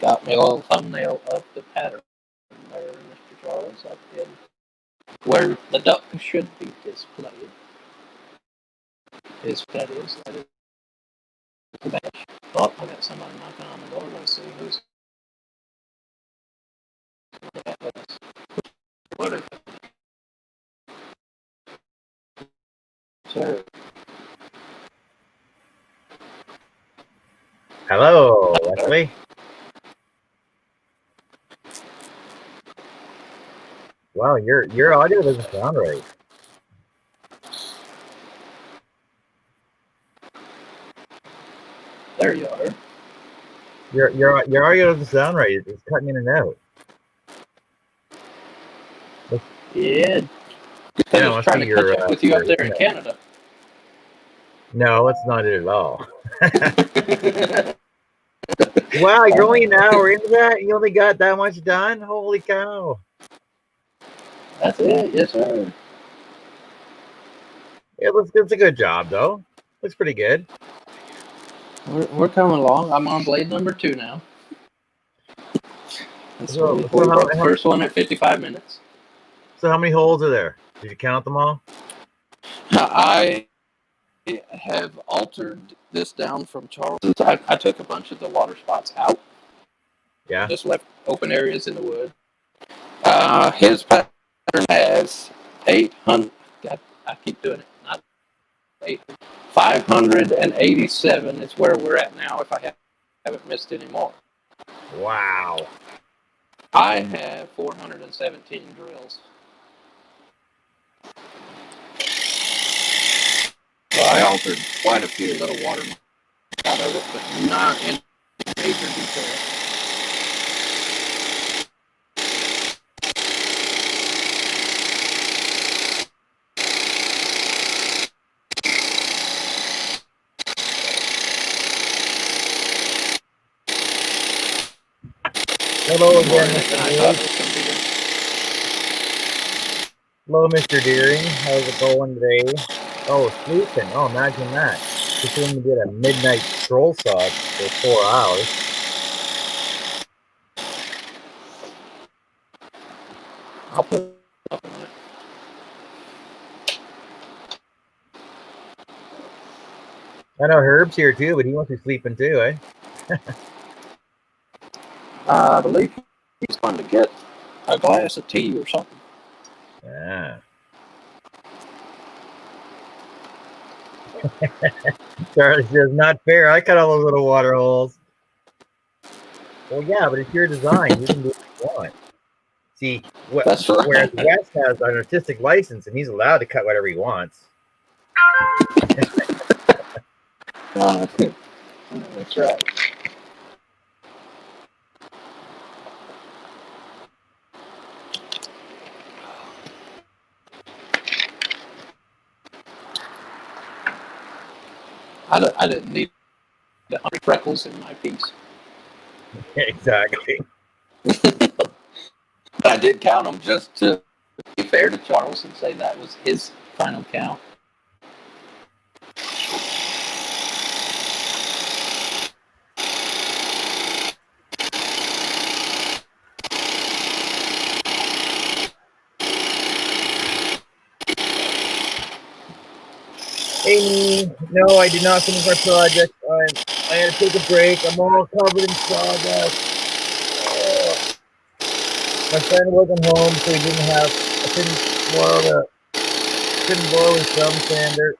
Got me a little thumbnail of the pattern there, Mr. Charles. I did where the duck should be displayed. That is the badge. Oh, I got somebody knocking on the door. Let's see who's with us. What is it, sir? Hello, Wesley. Wow, your audio doesn't sound right. There you are. Your audio doesn't sound right. It's cutting in and out. Yeah. I Yeah, was must trying be to catch up with you up there in internet. Canada. No, it's not it at all. Wow, you're only an hour into that. You only got that much done. Holy cow! That's it. Yes, sir. It's a good job though. Looks pretty good. We're coming along. I'm on blade number 2 now. So We broke the first one at 55 minutes. So how many holes are there? Did you count them all? I have altered this down from Charles's. I took a bunch of the water spots out. Yeah. Just left open areas in the wood. His pattern has 800. God, I keep doing it. Not 8. 587 is where we're at now. If I haven't missed any more. Wow. I have 417 drills. So I altered quite a few little water out of it, but not in major detail. Hello again, More in it Mr. than I Deering. thought it was going to be. Hello, Mr. Deering. How's it going today? Oh, sleeping. Oh, imagine that. Just going to get a midnight stroll saw for 4 hours. I'll put it up on it. I know Herb's here too, but he must be sleeping too, eh? I believe he's going to get a glass of tea or something. Yeah. Charlie says, not fair. I cut all those little water holes. Well, yeah, but it's your design. You can do what you want. See, That's right. whereas Wes has an artistic license and he's allowed to cut whatever he wants. That's right. I didn't need 100 freckles in my piece. Exactly. But I did count them just to be fair to Charles and say that was his final count. Amy, no, I did not finish my project. I had to take a break. I'm all covered in sawdust. My friend wasn't home, so he didn't have. I couldn't boil his thumb sander.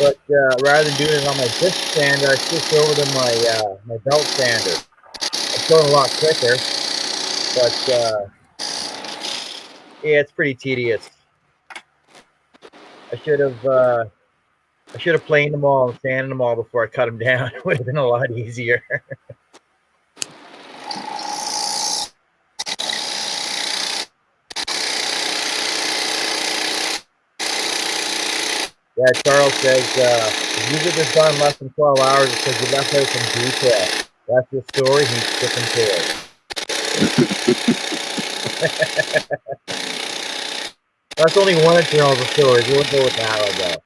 But rather than doing it on my disc sander, I switched over to my belt sander. It's going a lot quicker, but yeah, it's pretty tedious. I should have planed them all and sanded them all before I cut them down. It would have been a lot easier. Yeah, Charles says, if you get this done in less than 12 hours, it's because you left out some detail. That's the story. He's sticking to it. That's only one of Charles' stories. We'll go with that one, though.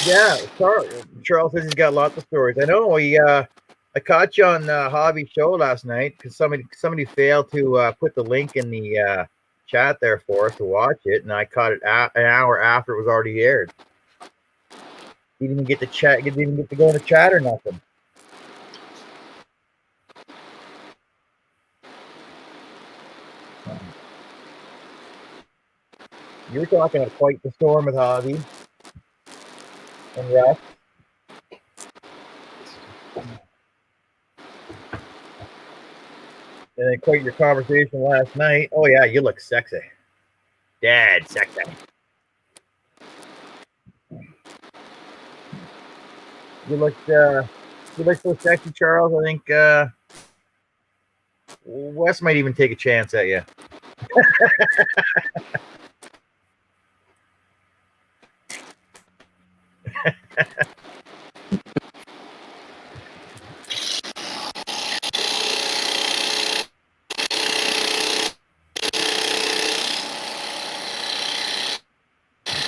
Yeah, Charles says he's got lots of stories. I know. I caught you on Hobby Show last night because somebody failed to put the link in the chat there for us to watch it, and I caught it an hour after it was already aired. You didn't even get to chat. You didn't even get to go in the chat or nothing. You're talking about quite the storm with Hobby and Russ. And then quite your conversation last night. Oh yeah, you look sexy. Dead sexy. You look so sexy, Charles. I think Wes might even take a chance at you.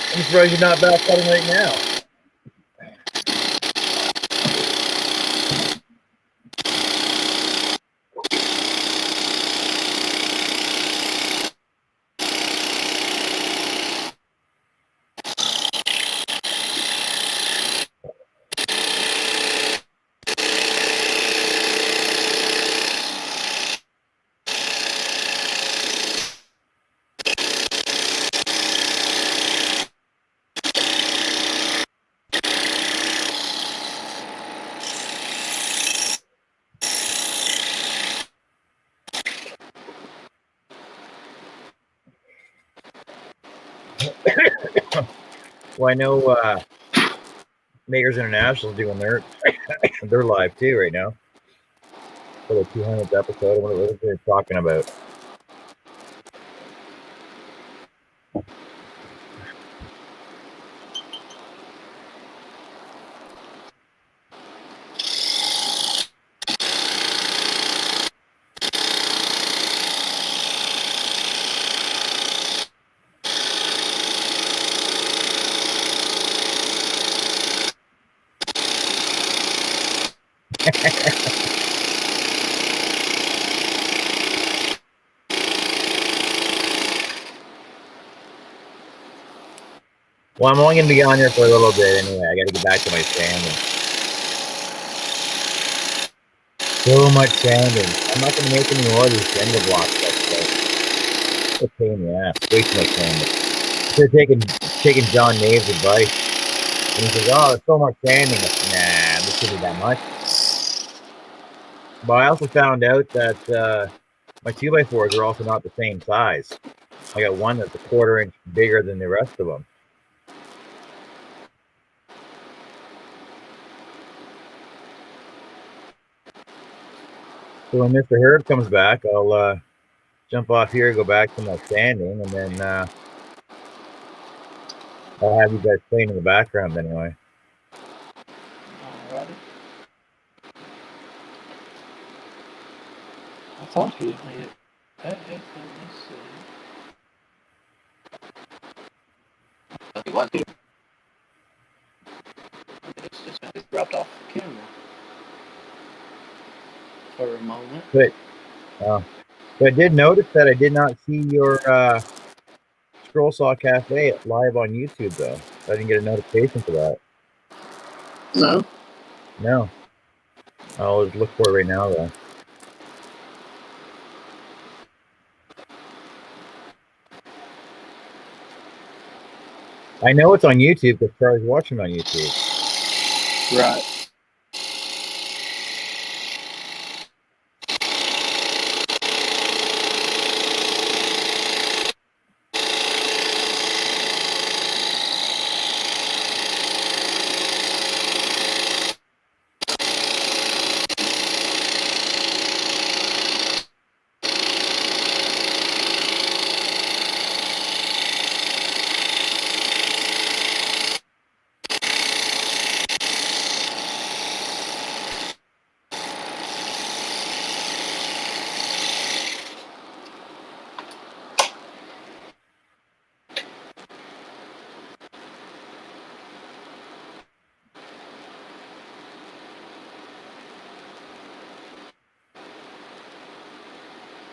I'm surprised you're not back cutting right now. Well, I know Makers International is doing their live too right now for the 200th episode. What are they talking about? Well, I'm only going to be on here for a little bit anyway. I got to get back to my sanding. So much sanding. I'm not going to make any more of these cinder blocks. It's a pain in the ass. Way too much sanding. Should have taken John Nave's advice. And he says, oh, there's so much sanding. Nah, this shouldn't be that much. But I also found out that my 2x4s are also not the same size. I got one that's a 1/4 inch bigger than the rest of them. So when Mr. Herb comes back, I'll jump off here, go back to my sanding, and then I'll have you guys playing in the background anyway. Alrighty. I thought he had made it. Let me see. He was here. It's dropped off the camera for a moment. But I did notice that I did not see your Scroll Saw Cafe live on YouTube, though. I didn't get a notification for that. No. No. I'll just look for it right now, though. I know it's on YouTube because Charlie's watching on YouTube. Right.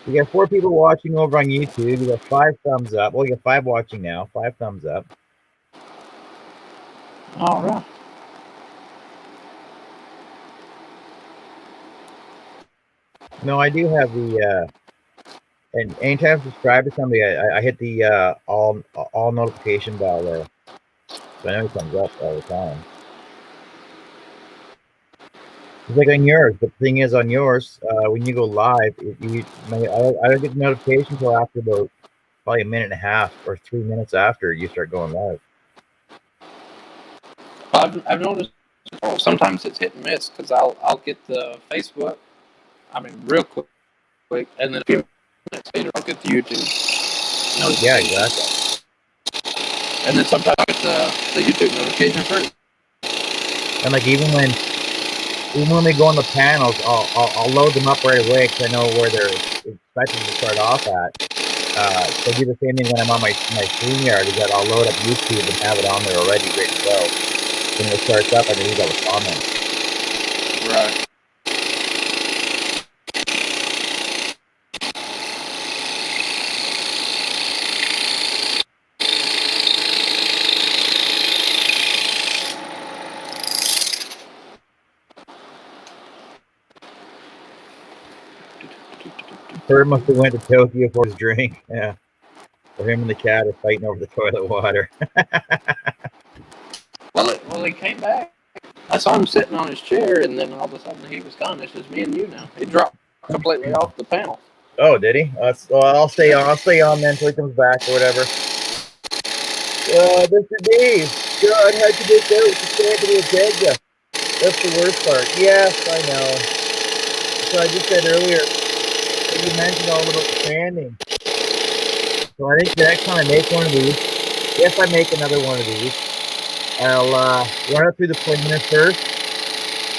We got 4 people watching over on YouTube. We got 5 thumbs up. Well, we got 5 watching now. 5 thumbs up. All right. No, I do have the. And anytime I subscribe to somebody, I hit the all notification bell there, so I know it comes up all the time. It's like on yours. But the thing is, on yours, when you go live, I don't get the notification until after about probably a minute and a half or 3 minutes after you start going live. I've noticed sometimes it's hit and miss because I'll get the Facebook, real quick, and then a few minutes later I'll get the YouTube notification. Yeah, exactly. And then sometimes I get the YouTube notification first. And like even when they go on the panels, I'll load them up right away because I know where they're expected to start off at. So I do the same thing when I'm on my StreamYard, is that I'll load up YouTube and have it on there already, ready to go. When it starts up, I can read all the comments. Right. Herb must have went to Tokyo for his drink. Yeah. Or him and the cat are fighting over the toilet water. Well, he came back. I saw him sitting on his chair, and then all of a sudden he was gone. It's just me and you now. He dropped completely off the panel. Oh, did he? I'll stay on then until he comes back or whatever. Mr. Dave, God, how'd you get out to Anthony and Pegas? That's the worst part. Yes, I know. So I just said earlier, you mentioned all about the sanding. So I think the next time I make one of these, if I make another one of these, I'll run it through the planer first,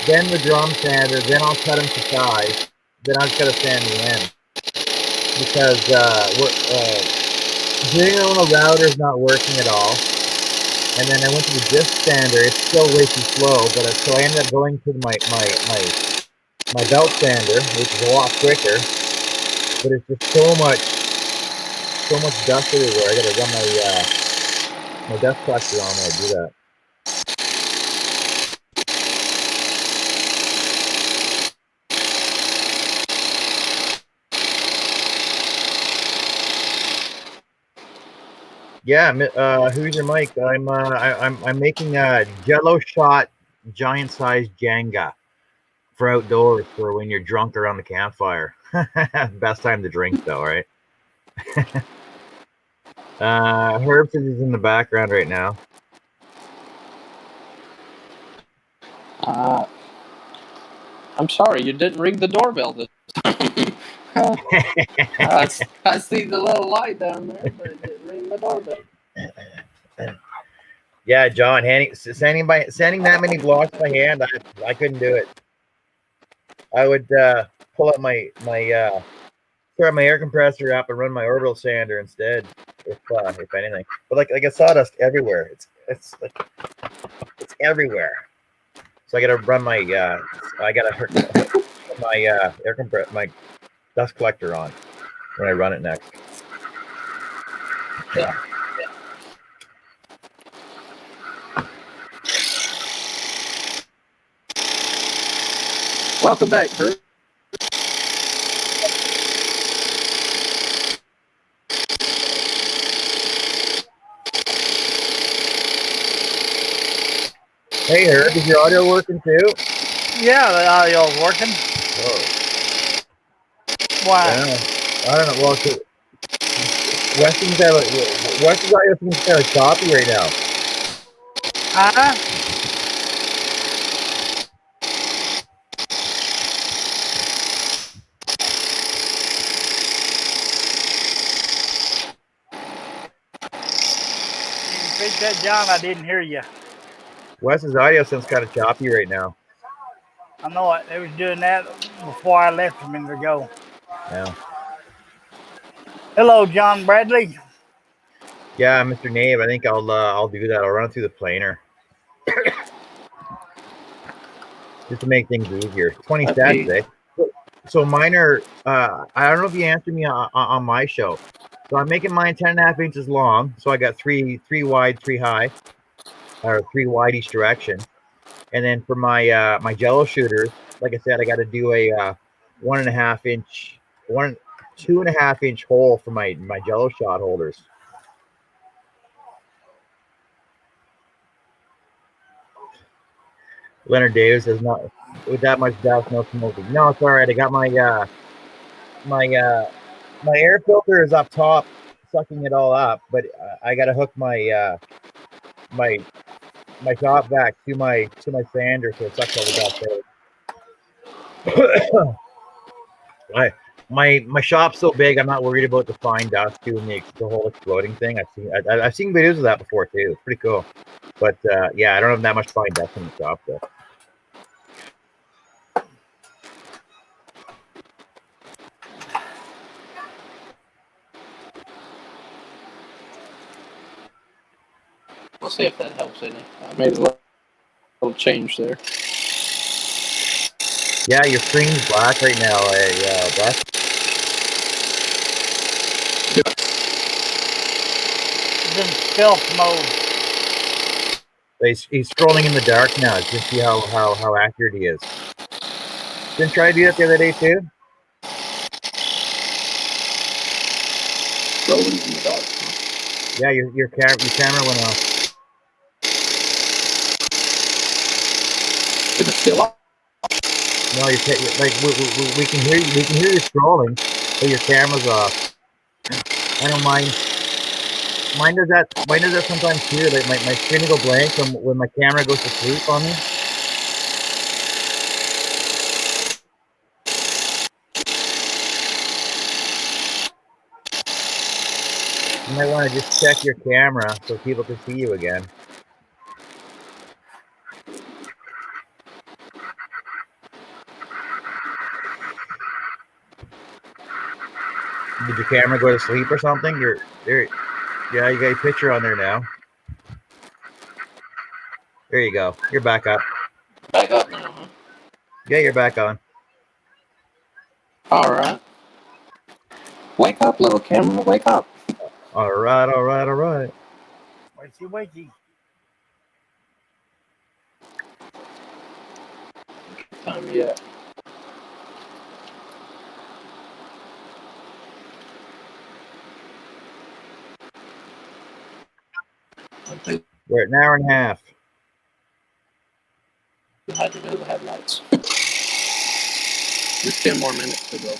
then the drum sander, then I'll cut them to size, then I'll cut a sand the end. Because doing it on a router is not working at all. And then I went to the disc sander, it's still way too slow, but so I ended up going to my belt sander, which is a lot quicker, but it's just so much dust everywhere. I gotta run my dust collector on when I do that. Yeah, who's your mic? I'm making a Jello shot giant sized Jenga for outdoors for when you're drunk around the campfire. Best time to drink though, right? Herb says he's in the background right now. I'm sorry, you didn't ring the doorbell this time. I see the little light down there, but it didn't ring the doorbell. Yeah, John, sending that many blocks by hand, I couldn't do it. I would pull up my air compressor up and run my orbital sander instead, if anything. But like I sawdust everywhere. It's everywhere. So I gotta run my my dust collector on when I run it next. Yeah. Welcome back, Kurt. Hey, Herb, is your audio working too? Yeah, the audio's working. Oh. Why? Yeah. I don't know. Well, Weston's audio seems kind of choppy right now. Repeat that, John. I didn't hear you. Wes's audio sounds kind of choppy right now. I know it. They was doing that before I left a minute ago. Yeah. Hello, John Bradley. Yeah, Mr. Nave. I think I'll do that. I'll run it through the planer just to make things easier. 20 stats today. So mine are. I don't know if you answered me on my show. So I'm making mine 10.5 inches long. So I got three wide, 3 high, or 3 wide each direction. And then for my my Jello shooters, like I said, I got to do a 1.5 inch, 2.5 inch hole for my Jello shot holders. Leonard Davis says not with that much dust, no smoking. No, it's all right. I got my my air filter is up top, sucking it all up, but I got to hook my my shop vac to my sander so it sucks all the dust out. My shop's so big, I'm not worried about the fine dust doing the whole exploding thing. I've seen videos of that before too. It's pretty cool. But yeah, I don't have that much fine dust in the shop though. We'll see if that helps any. I made a little change there. Yeah, your screen's black right now, Black. It's in stealth mode. He's scrolling in the dark now to see how accurate he is. Didn't try to do that the other day too? Rolling in the dark. Yeah, your camera went off. Is it still off? No, like we can hear you scrolling, but your camera's off. I don't mind. Mine does that sometimes too. Like my screen will go blank when my camera goes to sleep on me. You might want to just check your camera so people can see you again. Did your camera go to sleep or something? You're there. Yeah, you got your picture on there now. There you go. You're back up. Back up now, huh? Yeah, you're back on. All right. Wake up, little camera. Wake up. All right. Wakey, wakey. Time yet. We're at an hour and a half. Had to do the headlights. Just 10 more minutes to go.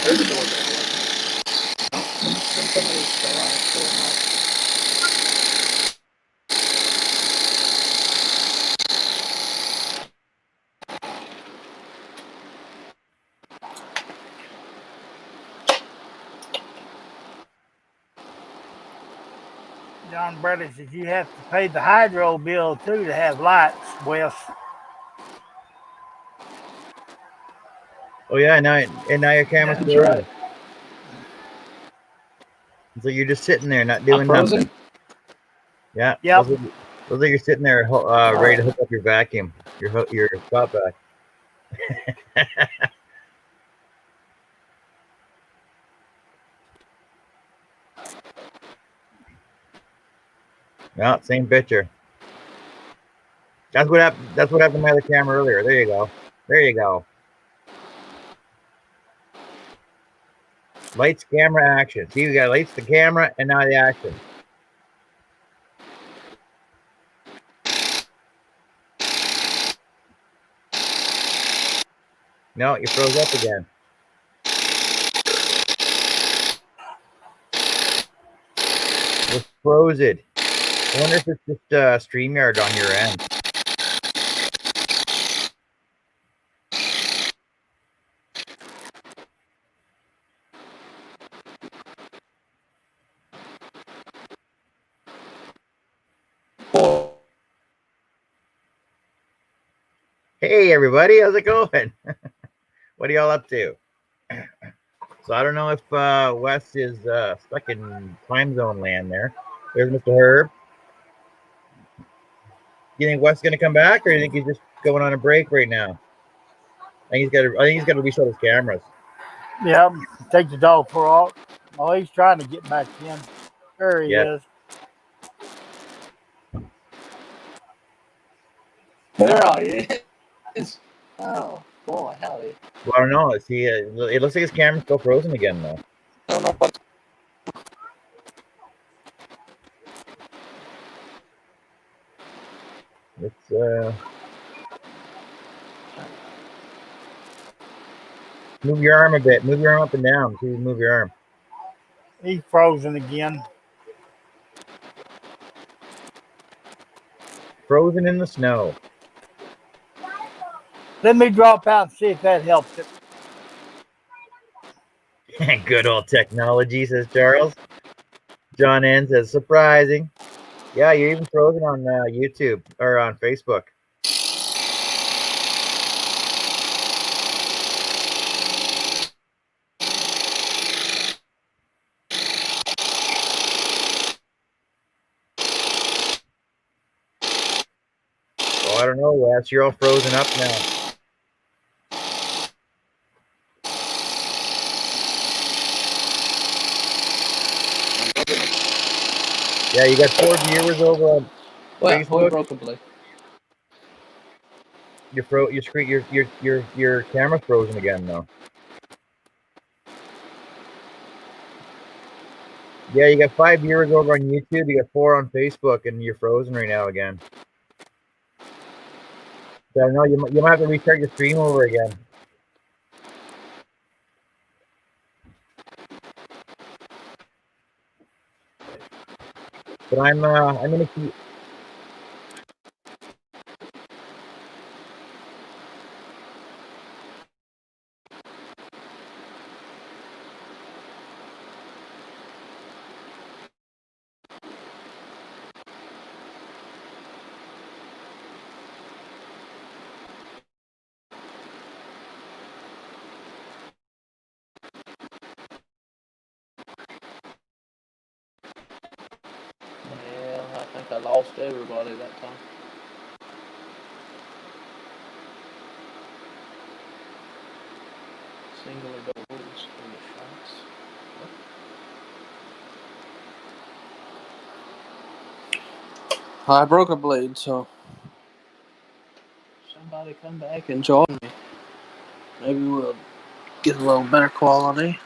There's a door there. Somebody's still out. John Bradley says you have to pay the hydro bill too to have lights, Wes. Oh yeah, now your camera's That's right. So you're just sitting there, not doing nothing. Yeah. Yep. Looks like you're sitting there, ready to hook up your vacuum, your stop vac. No, same picture. That's what happened. That's what happened to my other camera earlier. There you go. There you go. Lights, camera, action. See, we got lights, the camera, and now the action. No, you froze up again. It's frozen. I wonder if it's just StreamYard on your end. Hey everybody, how's it going? What are y'all up to? So I don't know if Wes is stuck in time zone land there. There's Mr. Herb. You think Wes is gonna come back, or you think he's just going on a break right now? I think he's got to reset his cameras. Yep. Take the dog for a walk. Oh, he's trying to get back in. There he is. There he is. Oh, boy, howdy. Well, I don't know. Is he? It looks like his camera's still frozen again, though. I don't know what. It's move your arm a bit. Move your arm up and down. See, move your arm. He's frozen again. Frozen in the snow. Let me drop out and see if that helps it. Good old technology, says Charles. John N says, surprising. Yeah, you're even frozen on YouTube or on Facebook. Oh, I don't know, Wes. You're all frozen up now. Yeah, you got 4 viewers over on Facebook. Brokenly. Your camera's frozen again, though. Yeah, you got 5 viewers over on YouTube. You got 4 on Facebook, and you're frozen right now again. So I know you might have to restart your stream over again. But I'm gonna keep. Yeah, I think I lost everybody that time. Singular doubles for the shots. I broke a blade, so somebody come back and join me. Maybe we'll get a little better quality.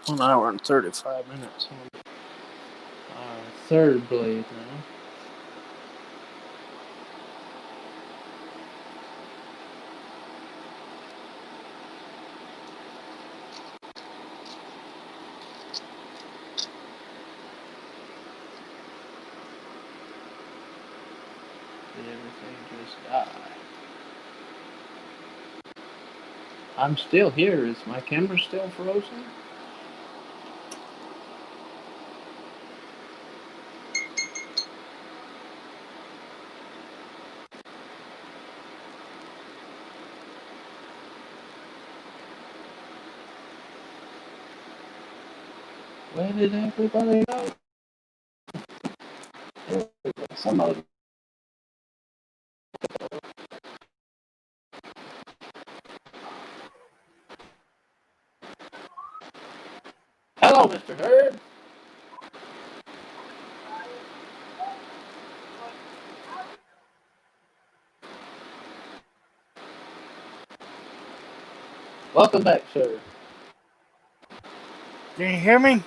1 hour and 35 minutes. Our third blade now. Did everything just die? I'm still here. Is my camera still frozen? Where did everybody go? Somebody. Hello, Mr. Herb. Welcome back, sir. Can you hear me?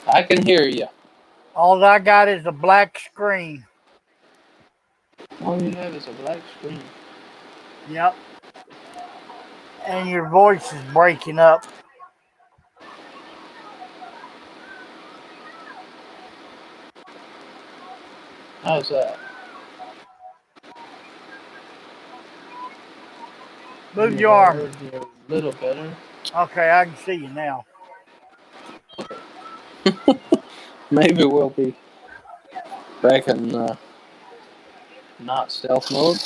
I can hear you. All I got is a black screen. All you have is a black screen. Yep. And your voice is breaking up. How's that? Move your arm. A little better. Okay, I can see you now. Maybe we'll be back in not stealth mode.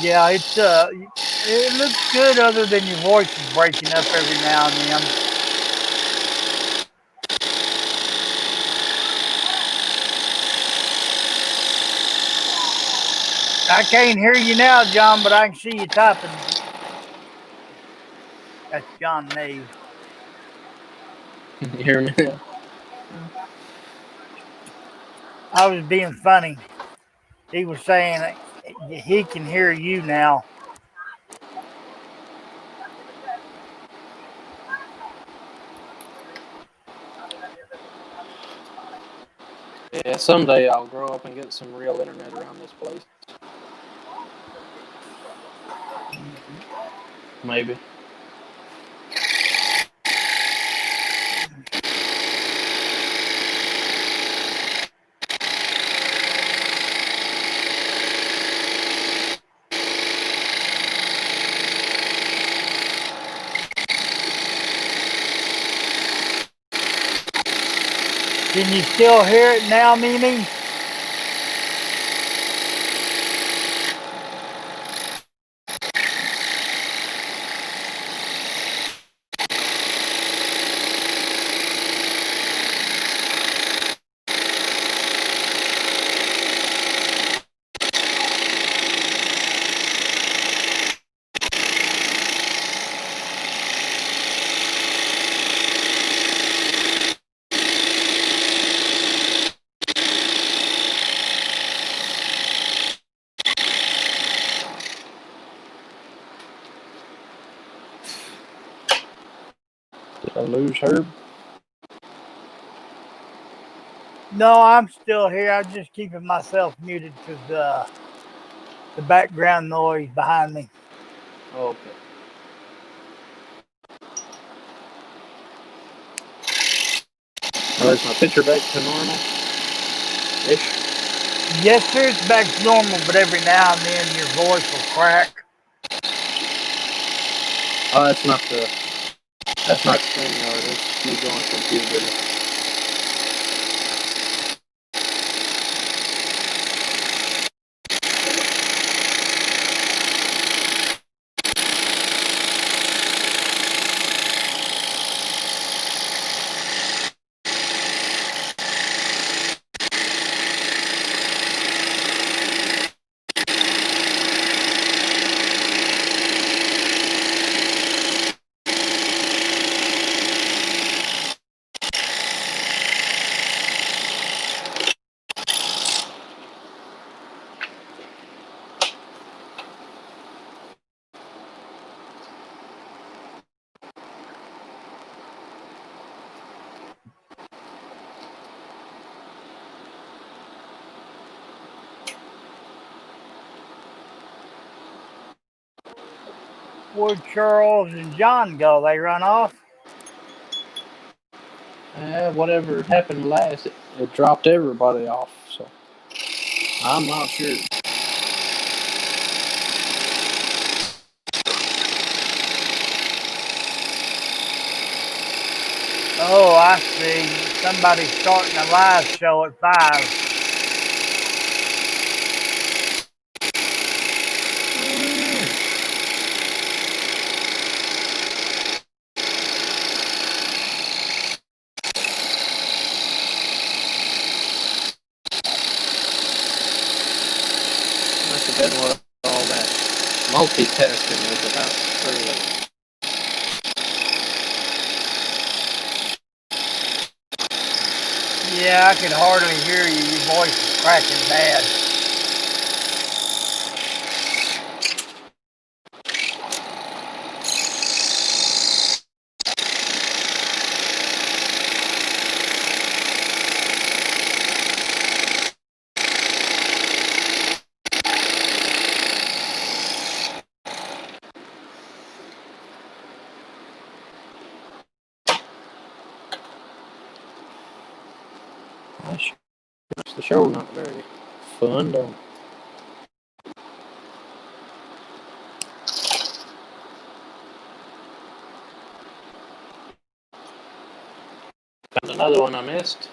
Yeah, it looks good other than your voice is breaking up every now and then. I can't hear you now, John, but I can see you typing. That's John Nave. Can you hear me now? I was being funny. He was saying he can hear you now. Yeah, someday I'll grow up and get some real internet around this place. Maybe. Can you still hear it now, Mimi? Did I lose Herb? No, I'm still here. I'm just keeping myself muted because the background noise behind me. Oh, okay. Is my picture back to normal? Ish. Yes, sir, it's back to normal, but every now and then your voice will crack. Oh, that's not StreamYard. It's me going computer. Where'd Charles and John go? They run off? Whatever happened last, it dropped everybody off. So I'm not sure. Oh, I see. Somebody's starting a live show at 5. I forget what all that multitasking was about earlier. Yeah, I can hardly hear you. Your voice is cracking bad. sure not very fun, don't it? Found another one I missed.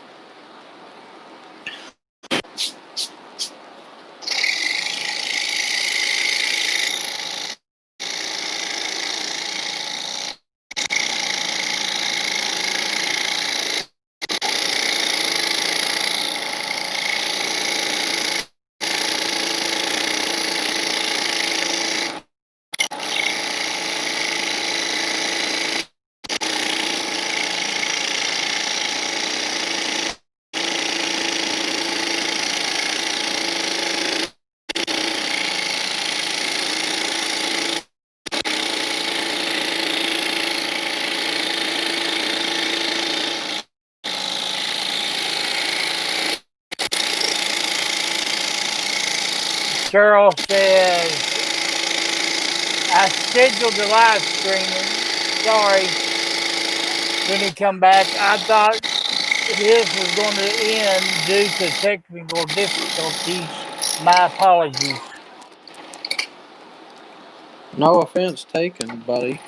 Cheryl says, I scheduled the live streaming. Sorry. When he come back, I thought his was going to end due to technical difficulties. My apologies. No offense taken, buddy.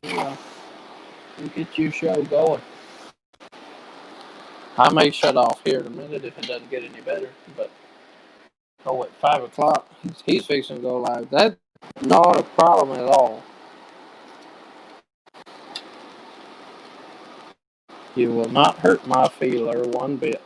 Yeah, we'll get your show going. I may shut off here in a minute if it doesn't get any better, but at 5 o'clock, he's fixing to go live. That's not a problem at all. You will not hurt my feeler one bit.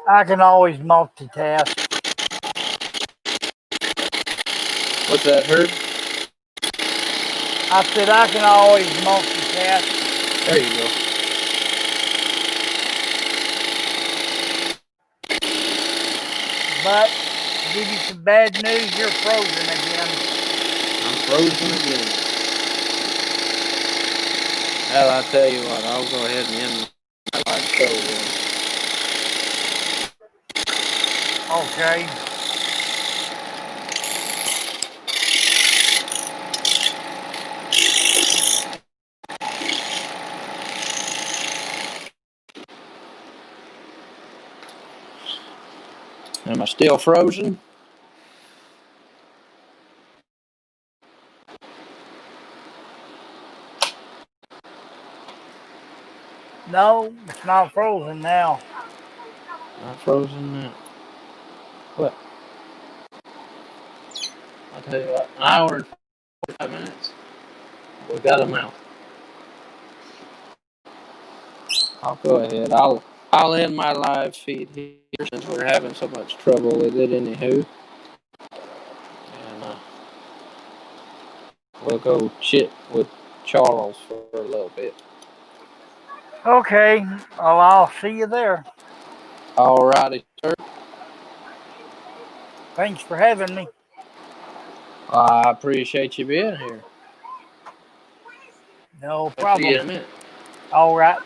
I can always multitask. What's that, Herb? I said I can always multitask. There you go. But to give you some bad news, you're frozen again. I'm frozen again. Well, I'll tell you what, I'll go ahead and end my live show then. Okay. Am I still frozen? No, it's not frozen now. Not frozen now. What? I'll tell you what, an hour and 45 minutes. We got them out. I'll go ahead. I'll end my live feed here since we're having so much trouble with it anywho. And we'll go chit with Charles for a little bit. Okay, well, I'll see you there. Alrighty, sir. Thanks for having me. I appreciate you being here. No I'll see you in a problem. minute. All right.